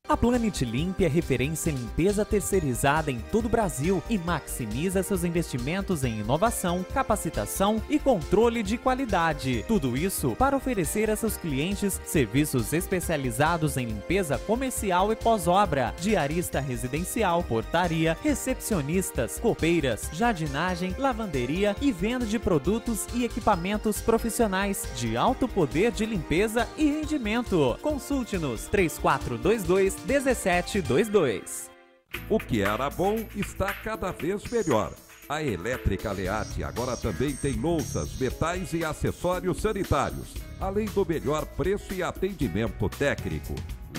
A Planet Limp é referência em limpeza terceirizada em todo o Brasil e maximiza seus investimentos em inovação, capacitação e controle de qualidade. Tudo isso para oferecer a seus clientes serviços especializados em limpeza comercial e pós-obra, diarista residencial, portaria, recepcionistas, copeiras, jardinagem, lavanderia e venda de produtos e equipamentos profissionais de alto poder de limpeza e rendimento. Consulte-nos 3422-1722. O que era bom está cada vez melhor. A Elétrica Leate agora também tem louças, metais e acessórios sanitários, além do melhor preço e atendimento técnico.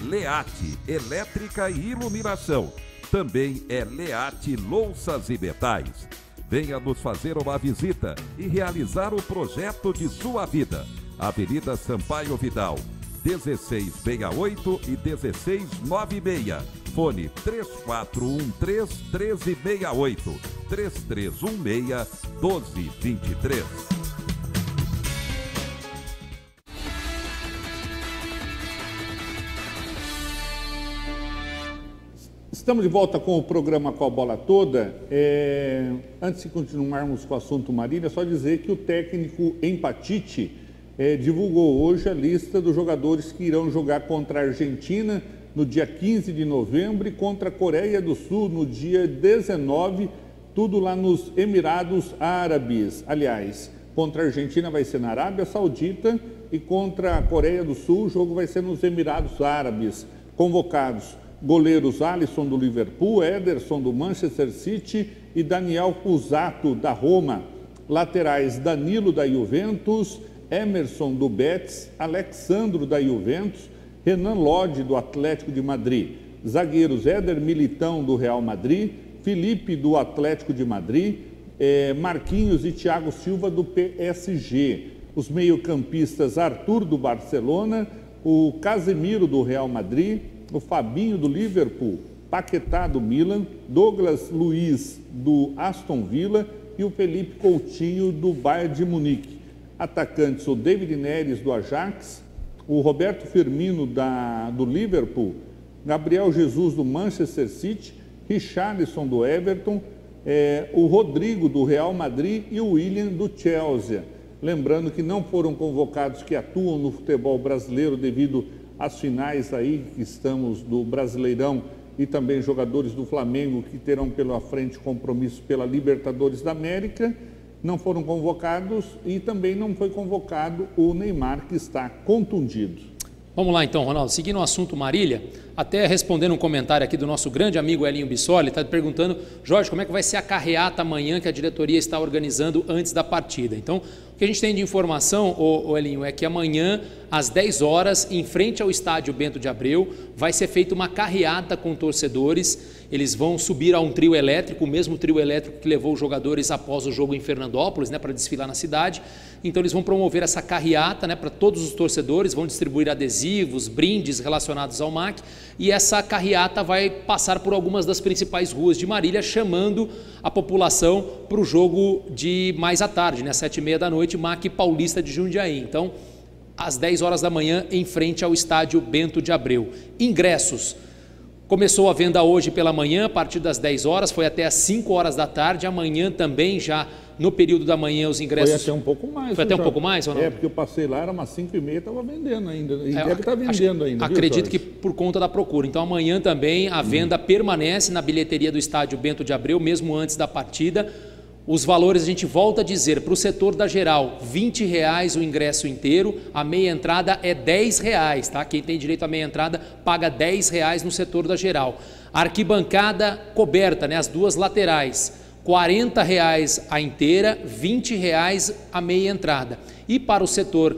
Leate, elétrica e iluminação. Também é Leate Louças e Metais. Venha nos fazer uma visita e realizar o projeto de sua vida. Avenida Sampaio Vidal, 1668 e 1696. Fone 3413-1368, 3316-1223. Estamos de volta com o programa Com a Bola Toda. Antes de continuarmos com o assunto Marília, só dizer que o técnico Empatite divulgou hoje a lista dos jogadores que irão jogar contra a Argentina no dia 15 de novembro e contra a Coreia do Sul no dia 19, tudo lá nos Emirados Árabes. Aliás, contra a Argentina vai ser na Arábia Saudita e contra a Coreia do Sul o jogo vai ser nos Emirados Árabes. Convocados: goleiros Alisson do Liverpool, Ederson do Manchester City e Daniel Cusato da Roma. Laterais: Danilo da Juventus, Emerson do Betis, Alexandro da Juventus, Renan Lodge do Atlético de Madrid. Zagueiros: Éder Militão do Real Madrid, Felipe do Atlético de Madrid, Marquinhos e Thiago Silva do PSG. Os meio-campistas: Arthur do Barcelona, o Casemiro do Real Madrid, o Fabinho do Liverpool, Paquetá do Milan, Douglas Luiz do Aston Villa e o Felipe Coutinho do Bayern de Munique. Atacantes, o David Neres, do Ajax, o Roberto Firmino, do Liverpool, Gabriel Jesus, do Manchester City, Richarlison, do Everton, o Rodrigo, do Real Madrid e o William, do Chelsea. Lembrando que não foram convocados que atuam no futebol brasileiro devido às finais aí que estamos do Brasileirão e também jogadores do Flamengo que terão pela frente compromisso pela Libertadores da América, não foram convocados e também não foi convocado o Neymar, que está contundido. Vamos lá então, Ronaldo, seguindo o assunto Marília, até respondendo um comentário aqui do nosso grande amigo Elinho Bissoli, está perguntando, Jorge, como é que vai ser a carreata amanhã que a diretoria está organizando antes da partida? Então, o que a gente tem de informação, Elinho, é que amanhã, às 10 horas, em frente ao estádio Bento de Abreu, vai ser feita uma carreata com torcedores. Eles vão subir a um trio elétrico, o mesmo trio elétrico que levou os jogadores após o jogo em Fernandópolis, para desfilar na cidade. Então eles vão promover essa carreata para todos os torcedores, vão distribuir adesivos, brindes relacionados ao MAC, e essa carreata vai passar por algumas das principais ruas de Marília, chamando a população para o jogo de mais à tarde, às 7h30 da noite, MAC Paulista de Jundiaí. Então, às 10 horas da manhã, em frente ao estádio Bento de Abreu. Ingressos. Começou a venda hoje pela manhã, a partir das 10 horas, foi até às 5 horas da tarde. Amanhã também, já no período da manhã, os ingressos... Foi até um pouco mais. Foi até um pouco mais, ou não? Porque eu passei lá, era umas 5h30, estava vendendo ainda. E deve estar vendendo ainda. Acredito que por conta da procura. Então amanhã também a venda permanece na bilheteria do estádio Bento de Abreu, mesmo antes da partida. Os valores a gente volta a dizer, para o setor da geral, R$20 o ingresso inteiro, a meia entrada é R$10, tá? Quem tem direito à meia entrada paga R$10 no setor da geral. Arquibancada coberta, as duas laterais, R$40 a inteira, R$20 a meia entrada. E para o setor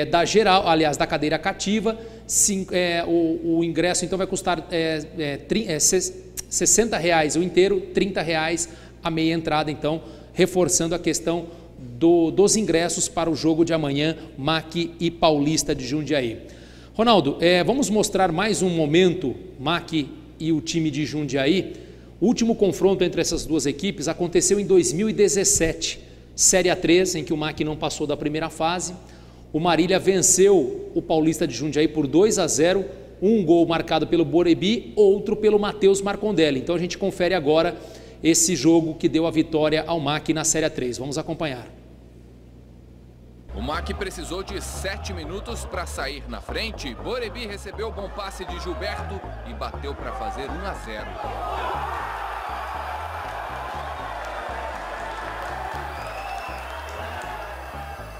da geral, aliás, da cadeira cativa, o ingresso então vai custar R$60 o inteiro, R$30 a meia entrada, então, reforçando a questão dos ingressos para o jogo de amanhã, MAC e Paulista de Jundiaí. Ronaldo, vamos mostrar mais um momento, MAC e o time de Jundiaí. O último confronto entre essas duas equipes aconteceu em 2017, Série A3, em que o MAC não passou da primeira fase. O Marília venceu o Paulista de Jundiaí por 2-0, um gol marcado pelo Borebi, outro pelo Matheus Marcondelli. Então a gente confere agora esse jogo que deu a vitória ao MAC na Série A3. Vamos acompanhar. O MAC precisou de 7 minutos para sair na frente. Borebi recebeu o bom passe de Gilberto e bateu para fazer 1-0.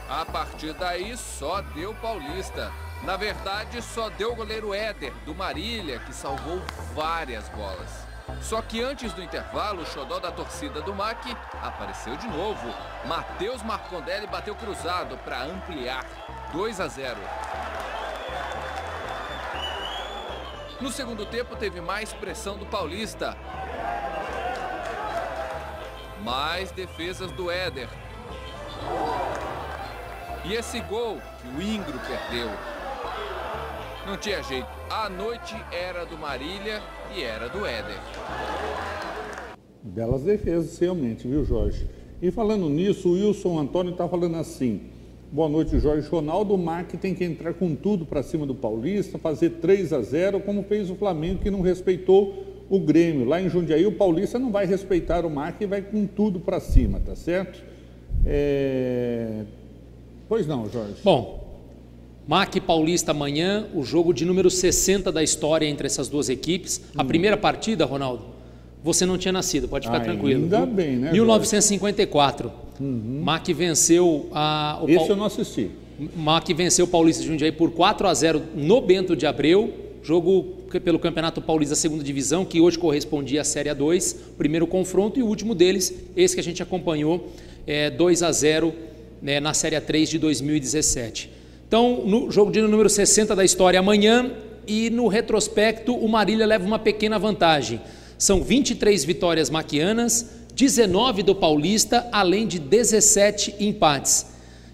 A partir daí só deu Paulista. Na verdade, só deu o goleiro Éder, do Marília, que salvou várias bolas. Só que antes do intervalo, o xodó da torcida do MAC apareceu de novo. Matheus Marcondelli bateu cruzado para ampliar, 2-0. No segundo tempo teve mais pressão do Paulista. Mais defesas do Éder. E esse gol que o Ingro perdeu. Não tinha jeito, a noite era do Marília e era do Éder. Belas defesas, realmente, viu, Jorge? E falando nisso, o Wilson Antônio está falando assim: boa noite, Jorge. Ronaldo, o MAC tem que entrar com tudo para cima do Paulista, fazer 3-0, como fez o Flamengo, que não respeitou o Grêmio. Lá em Jundiaí, o Paulista não vai respeitar o MAC e vai com tudo para cima, tá certo? Pois não, Jorge. Bom, MAC Paulista amanhã, o jogo de número 60 da história entre essas duas equipes. A primeira partida, Ronaldo, você não tinha nascido, pode ficar tranquilo. Ainda bem, né, 1954. MAC venceu Esse eu não assisti. MAC venceu o Paulista de Jundiaí por 4-0 no Bento de Abreu. Jogo pelo Campeonato Paulista Segunda Divisão, que hoje correspondia à Série A2. Primeiro confronto e o último deles, esse que a gente acompanhou, 2-0 na Série A3 de 2017. Então, no jogo de número 60 da história amanhã, e no retrospecto, o Marília leva uma pequena vantagem. São 23 vitórias maquianas, 19 do Paulista, além de 17 empates.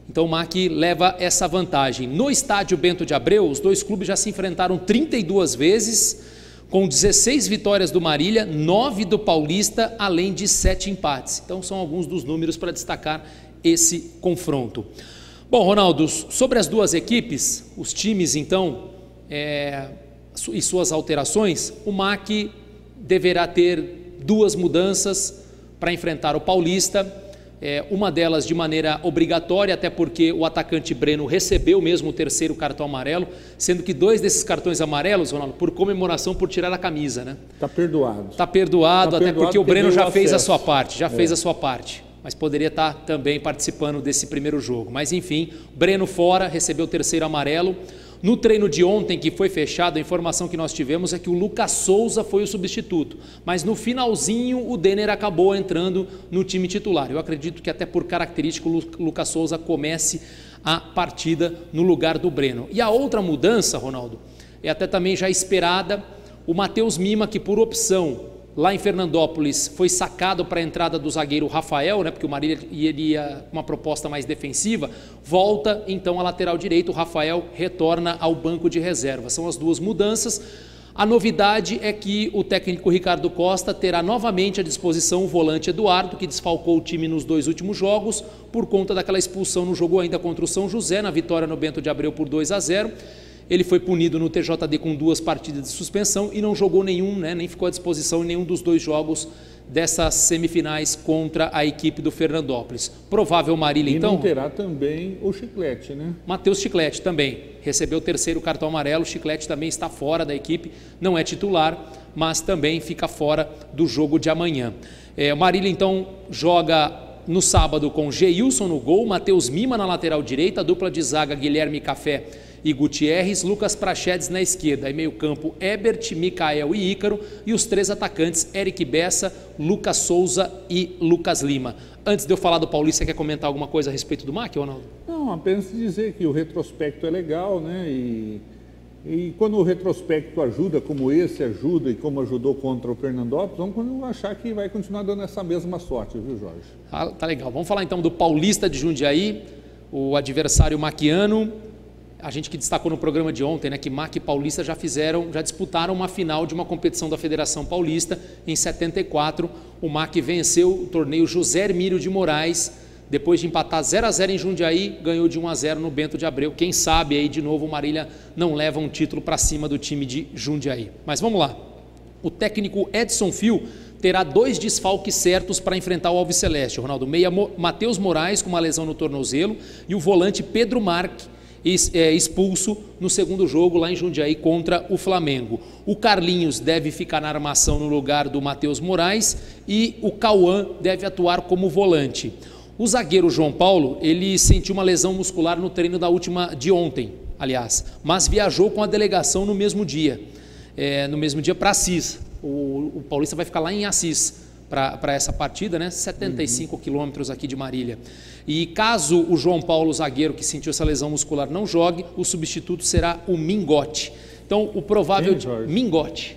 Então o MAC leva essa vantagem. No estádio Bento de Abreu, os dois clubes já se enfrentaram 32 vezes, com 16 vitórias do Marília, 9 do Paulista, além de 7 empates. Então são alguns dos números para destacar esse confronto. Bom, Ronaldo, sobre as duas equipes, os times então e suas alterações, o MAC deverá ter 2 mudanças para enfrentar o Paulista, uma delas de maneira obrigatória, até porque o atacante Breno recebeu mesmo o 3º cartão amarelo, sendo que 2 desses cartões amarelos, Ronaldo, por comemoração por tirar a camisa, né? Está perdoado. Está perdoado, até porque o Breno já fez a sua parte, fez a sua parte. Mas poderia estar também participando desse primeiro jogo. Mas enfim, Breno fora, recebeu o 3º amarelo. No treino de ontem, que foi fechado, a informação que nós tivemos é que o Lucas Souza foi o substituto. Mas no finalzinho, o Denner acabou entrando no time titular. Eu acredito que até por característica, o Lucas Souza comece a partida no lugar do Breno. E a outra mudança, Ronaldo, é até também já esperada. O Matheus Mima, que por opção, lá em Fernandópolis, foi sacado para a entrada do zagueiro Rafael, né, porque o Marília iria com uma proposta mais defensiva, volta então à lateral direito, o Rafael retorna ao banco de reserva. São as 2 mudanças. A novidade é que o técnico Ricardo Costa terá novamente à disposição o volante Eduardo, que desfalcou o time nos 2 últimos jogos, por conta daquela expulsão no jogo ainda contra o São José, na vitória no Bento de Abreu por 2-0. Ele foi punido no TJD com 2 partidas de suspensão e não jogou nenhum, né, nem ficou à disposição em nenhum dos 2 jogos dessas semifinais contra a equipe do Fernandópolis. Provável Marília, então... E não terá também o Chiclete, né? Matheus Chiclete também. Recebeu o 3º cartão amarelo, o Chiclete também está fora da equipe, não é titular, mas também fica fora do jogo de amanhã. O Marília, então, joga no sábado com Geilson no gol, Matheus Mima na lateral direita, a dupla de zaga Guilherme Café e Gutierrez, Lucas Prachedes na esquerda, aí meio campo Ebert, Micael e Ícaro, e os 3 atacantes Eric Bessa, Lucas Souza e Lucas Lima. Antes de eu falar do Paulista, você quer comentar alguma coisa a respeito do MAC, Ronaldo? Não, apenas dizer que o retrospecto é legal, né? E quando o retrospecto ajuda, como esse ajuda e como ajudou contra o Fernandópolis, vamos achar que vai continuar dando essa mesma sorte, viu, Jorge? Tá legal. Vamos falar então do Paulista de Jundiaí, o adversário maquiano. A gente que destacou no programa de ontem, né, que MAC e Paulista já disputaram uma final de uma competição da Federação Paulista em 74. O MAC venceu o torneio José Hermílio de Moraes, depois de empatar 0-0 em Jundiaí, ganhou de 1-0 no Bento de Abreu. Quem sabe aí de novo o Marília não leva um título para cima do time de Jundiaí. Mas vamos lá. O técnico Edson Fio terá 2 desfalques certos para enfrentar o Alves Celeste. O Ronaldo, meia Matheus Moraes com uma lesão no tornozelo e o volante Pedro Marque, expulso no segundo jogo lá em Jundiaí contra o Flamengo. O Carlinhos deve ficar na armação no lugar do Matheus Moraes e o Cauã deve atuar como volante. O zagueiro João Paulo, ele sentiu uma lesão muscular no treino de ontem, aliás, mas viajou com a delegação no mesmo dia para Assis. O Paulista vai ficar lá em Assis para essa partida, né? 75 quilômetros aqui de Marília. E caso o João Paulo, zagueiro que sentiu essa lesão muscular, não jogue, o substituto será o Mingote. Então, o provável... Mingote.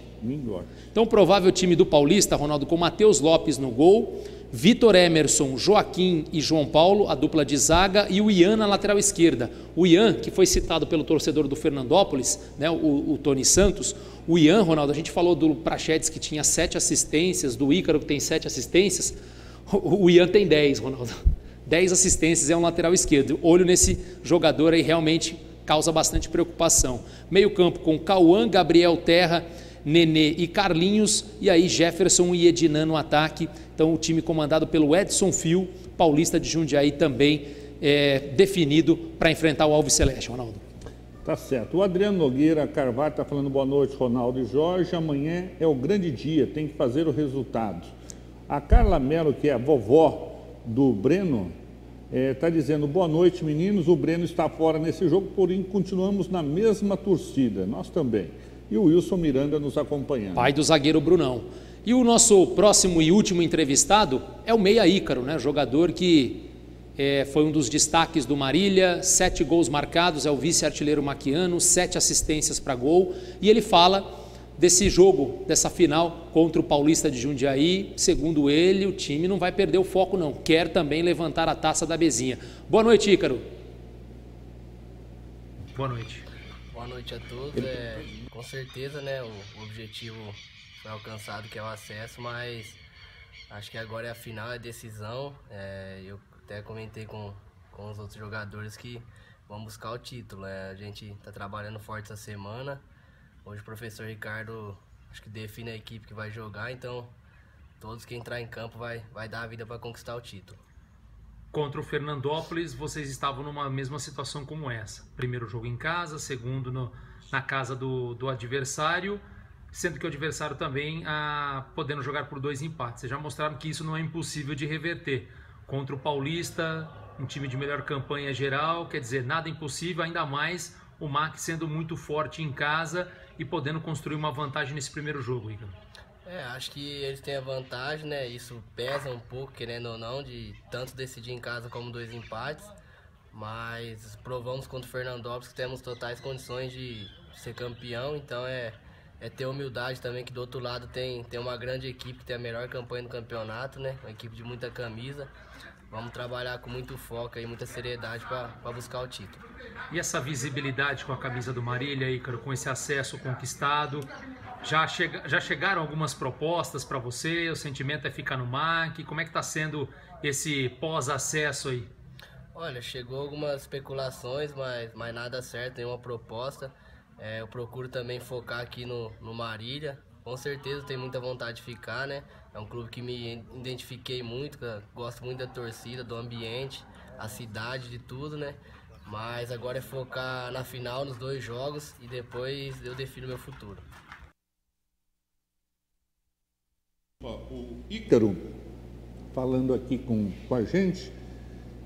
Então, o provável time do Paulista, Ronaldo, com Matheus Lopes no gol, Vitor Emerson, Joaquim e João Paulo, a dupla de zaga, e o Ian na lateral esquerda. O Ian, que foi citado pelo torcedor do Fernandópolis, né, o Tony Santos. O Ian, Ronaldo, a gente falou do Prachedes que tinha 7 assistências, do Ícaro que tem 7 assistências. O Ian tem 10, Ronaldo. 10 assistências, é um lateral esquerdo. Olho nesse jogador aí, realmente causa bastante preocupação. Meio campo com Cauã, Gabriel Terra, Nenê e Carlinhos, e aí Jefferson e Edinan no ataque. Então o time comandado pelo Edson Fio, Paulista de Jundiaí também definido para enfrentar o Alves Celeste, Ronaldo. Tá certo. O Adriano Nogueira Carvalho está falando boa noite, Ronaldo e Jorge. Amanhã é o grande dia, tem que fazer o resultado. A Carla Mello, que é a vovó do Breno, está dizendo boa noite, meninos. O Breno está fora nesse jogo, porém continuamos na mesma torcida, nós também. E o Wilson Miranda nos acompanhando. Pai do zagueiro Brunão. E o nosso próximo e último entrevistado é o Meia Ícaro, né? Jogador que foi um dos destaques do Marília, 7 gols marcados, é o vice-artilheiro maquiano, 7 assistências para gol. E ele fala desse jogo, dessa final contra o Paulista de Jundiaí. Segundo ele, o time não vai perder o foco não, quer também levantar a taça da Bezinha. Boa noite, Ícaro. Boa noite. Boa noite a todos. Com certeza, né, o objetivo foi alcançado, que é o acesso, mas acho que agora é a final, é a decisão. Eu até comentei com com os outros jogadores que vão buscar o título. A gente está trabalhando forte essa semana. Hoje o professor Ricardo acho que define a equipe que vai jogar, então todos que entrar em campo vai dar a vida para conquistar o título. Contra o Fernandópolis, vocês estavam numa mesma situação como essa. Primeiro jogo em casa, segundo na casa do adversário, sendo que o adversário também podendo jogar por 2 empates. Vocês já mostraram que isso não é impossível de reverter. Contra o Paulista, um time de melhor campanha geral, quer dizer, nada impossível, ainda mais o MAC sendo muito forte em casa e podendo construir uma vantagem nesse primeiro jogo, Igor. Acho que eles têm a vantagem, né? Isso pesa um pouco, querendo ou não, de tanto decidir em casa como 2 empates. Mas provamos contra o Fernandópolis que temos totais condições de ser campeão, então é ter humildade também, que do outro lado tem uma grande equipe que tem a melhor campanha do campeonato, né? Uma equipe de muita camisa. Vamos trabalhar com muito foco e muita seriedade para buscar o título. E essa visibilidade com a camisa do Marília, Ícaro, com esse acesso conquistado, já chegaram algumas propostas para você? O sentimento é ficar no MAC? Como é que está sendo esse pós-acesso aí? Olha, chegou algumas especulações, mas nada certo, nenhuma proposta. Eu procuro também focar aqui no Marília. Com certeza tenho muita vontade de ficar, né? É um clube que me identifiquei muito, gosto muito da torcida, do ambiente, a cidade, de tudo, né? Mas agora é focar na final, nos 2 jogos, e depois eu defino meu futuro. O Ícaro falando aqui com a gente,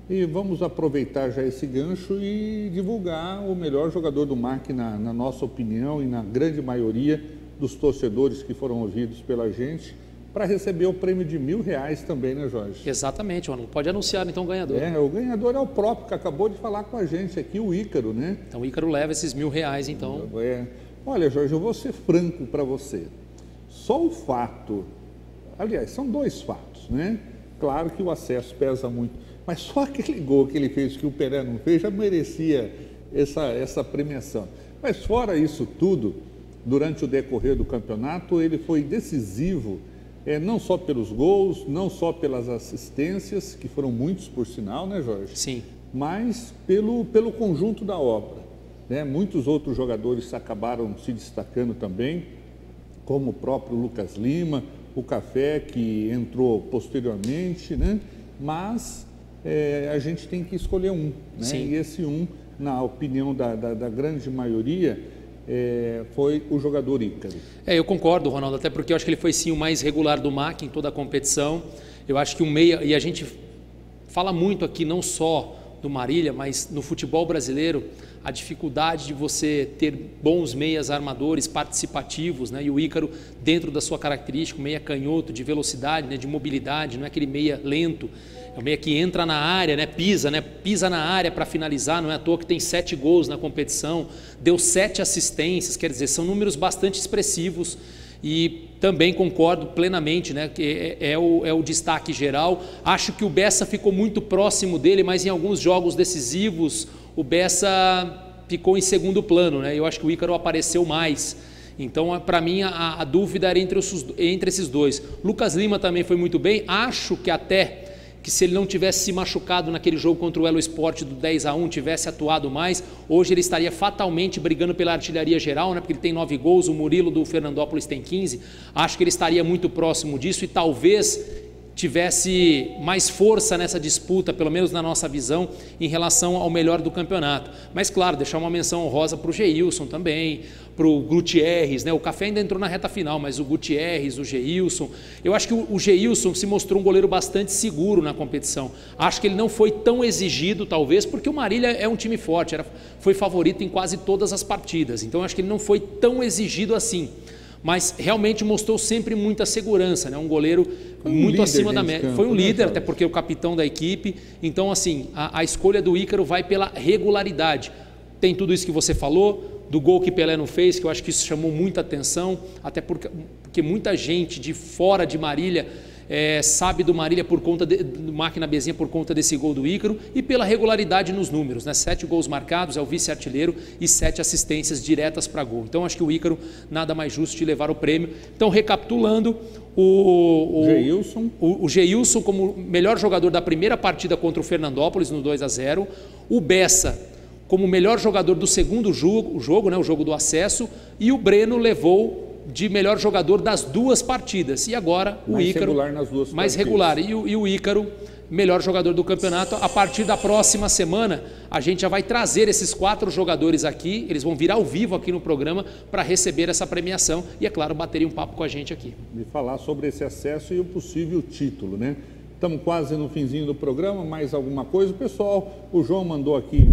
e vamos aproveitar já esse gancho e divulgar o melhor jogador do MAC na nossa opinião e na grande maioria dos torcedores que foram ouvidos pela gente, para receber o prêmio de R$1.000 também, né, Jorge? Exatamente, mano. Pode anunciar então o ganhador. O ganhador é o próprio que acabou de falar com a gente aqui, o Ícaro, né? Então o Ícaro leva esses R$1.000 então. Olha, Jorge, eu vou ser franco para você. Só o fato, aliás, são 2 fatos, né? Claro que o acesso pesa muito, mas só aquele gol que ele fez, que o Pelé não fez, já merecia essa premiação. Mas fora isso tudo, durante o decorrer do campeonato, ele foi decisivo, não só pelos gols, não só pelas assistências, que foram muitos por sinal, né, Jorge? Sim. Mas pelo conjunto da obra, né? Muitos outros jogadores acabaram se destacando também, como o próprio Lucas Lima, o Café, que entrou posteriormente, né? Mas a gente tem que escolher um, né? Sim. E esse um, na opinião da grande maioria, foi o jogador Ícaro. Eu concordo, Ronaldo, até porque eu acho que ele foi sim o mais regular do MAC em toda a competição. Eu acho que o meia, e a gente fala muito aqui não só do Marília, mas no futebol brasileiro, a dificuldade de você ter bons meias armadores participativos, né? E o Ícaro, dentro da sua característica, o meia canhoto, de velocidade, né? De mobilidade, não é aquele meia lento, é o meia que entra na área, né? Pisa na área para finalizar, não é à toa que tem 7 gols na competição, deu 7 assistências, quer dizer, são números bastante expressivos. E também concordo plenamente, né, que é o destaque geral. Acho que o Bessa ficou muito próximo dele, mas em alguns jogos decisivos o Bessa ficou em segundo plano, né? Eu acho que o Ícaro apareceu mais. Então, para mim, a dúvida era entre esses 2. Lucas Lima também foi muito bem. Acho que até que se ele não tivesse se machucado naquele jogo contra o Elo Sport do 10-1, tivesse atuado mais, hoje ele estaria fatalmente brigando pela artilharia geral, né? Porque ele tem 9 gols, o Murilo do Fernandópolis tem 15, acho que ele estaria muito próximo disso e talvez tivesse mais força nessa disputa, pelo menos na nossa visão, em relação ao melhor do campeonato. Mas claro, deixar uma menção honrosa para o Geilson também, para o Gutierrez, né? O Café ainda entrou na reta final, mas o Gutierrez, o Geilson, eu acho que o Geilson se mostrou um goleiro bastante seguro na competição. Acho que ele não foi tão exigido, talvez, porque o Marília é um time forte, foi favorito em quase todas as partidas, então acho que ele não foi tão exigido assim. Mas realmente mostrou sempre muita segurança, né? Um goleiro muito acima da média. Foi um líder, até porque é o capitão da equipe. Então, assim, a escolha do Ícaro vai pela regularidade. Tem tudo isso que você falou, do gol que Pelé não fez, que eu acho que isso chamou muita atenção, até porque muita gente de fora de Marília sabe do Marília por conta do Máquina Bezinha por conta desse gol do Ícaro e pela regularidade nos números, né? 7 gols marcados, é o vice-artilheiro e 7 assistências diretas para gol. Então acho que o Ícaro nada mais justo de levar o prêmio. Então recapitulando, o Geilson como melhor jogador da primeira partida contra o Fernandópolis no 2-0, o Bessa como melhor jogador do segundo jogo, né, o jogo do acesso, e o Breno levou de melhor jogador das duas partidas. E agora o Ícaro, regular nas duas mais partidas. regular, e o Ícaro, melhor jogador do campeonato. A partir da próxima semana, a gente já vai trazer esses 4 jogadores aqui, eles vão vir ao vivo aqui no programa para receber essa premiação e, é claro, baterem um papo com a gente aqui. E falar sobre esse acesso e o possível título, né? Estamos quase no finzinho do programa, mais alguma coisa? Pessoal, o João mandou aqui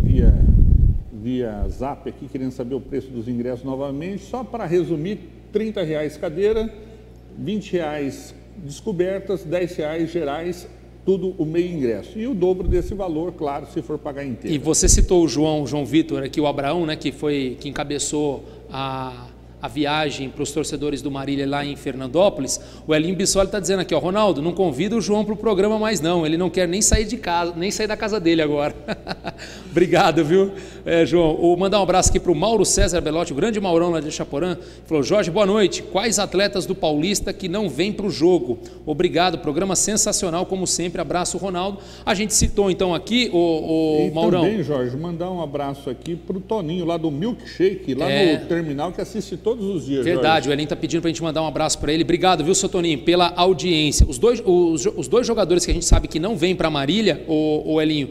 via Zap aqui, querendo saber o preço dos ingressos novamente. Só para resumir, R$30 cadeira, R$20 descobertas, R$10 gerais, tudo o meio ingresso. E o dobro desse valor, claro, se for pagar inteiro. E você citou o João Vitor aqui, o Abraão, né, que encabeçou a viagem para os torcedores do Marília lá em Fernandópolis. O Elinho Bissoli está dizendo aqui, ó, Ronaldo, não convida o João para o programa mais não, ele não quer nem sair de casa, nem sair da casa dele agora. Obrigado, viu, João. Vou mandar um abraço aqui para o Mauro César Belotti, o grande Maurão lá de Chaporã. Falou, Jorge, boa noite. Quais atletas do Paulista que não vêm para o jogo? Obrigado, programa sensacional, como sempre. Abraço, Ronaldo. A gente citou então aqui o Maurão. Também, Jorge, mandar um abraço aqui para o Toninho, lá do Milkshake, lá no terminal, que assiste todos os dias. Verdade, Jorge. o Elinho está pedindo para a gente mandar um abraço para ele. Obrigado, viu, seu Toninho, pela audiência. Os dois jogadores que a gente sabe que não vêm para Marília, o Elinho,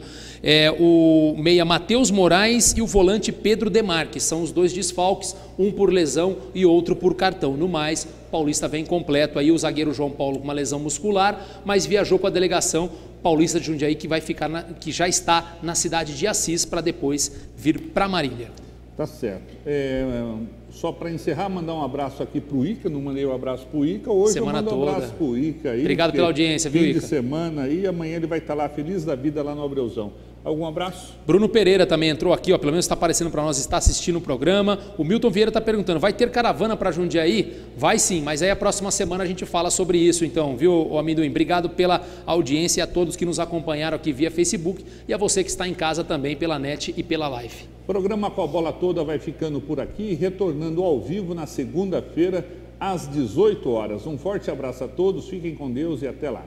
o meia Matheus Moraes e o volante Pedro Demarques. São os 2 desfalques, um por lesão e outro por cartão. No mais, o Paulista vem completo. Aí o zagueiro João Paulo com uma lesão muscular, mas viajou com a delegação Paulista de Jundiaí, que vai ficar que já está na cidade de Assis para depois vir para Marília. Tá certo. Só para encerrar, mandar um abraço aqui para o Ica, não mandei um abraço para o Ica, hoje semana eu mando um abraço para o Ica aí. Obrigado pela audiência, viu, Ica? Fim de semana aí, amanhã ele vai estar lá feliz da vida lá no Abreuzão. Algum abraço? Bruno Pereira também entrou aqui, ó, pelo menos está aparecendo para nós, está assistindo o programa. O Milton Vieira está perguntando, vai ter caravana para Jundiaí? Vai sim, mas aí a próxima semana a gente fala sobre isso então, viu, Amendoim? Obrigado pela audiência e a todos que nos acompanharam aqui via Facebook e a você que está em casa também pela net e pela live. O programa Com a Bola Toda vai ficando por aqui, retornando ao vivo na segunda-feira às 18 horas. Um forte abraço a todos, fiquem com Deus e até lá.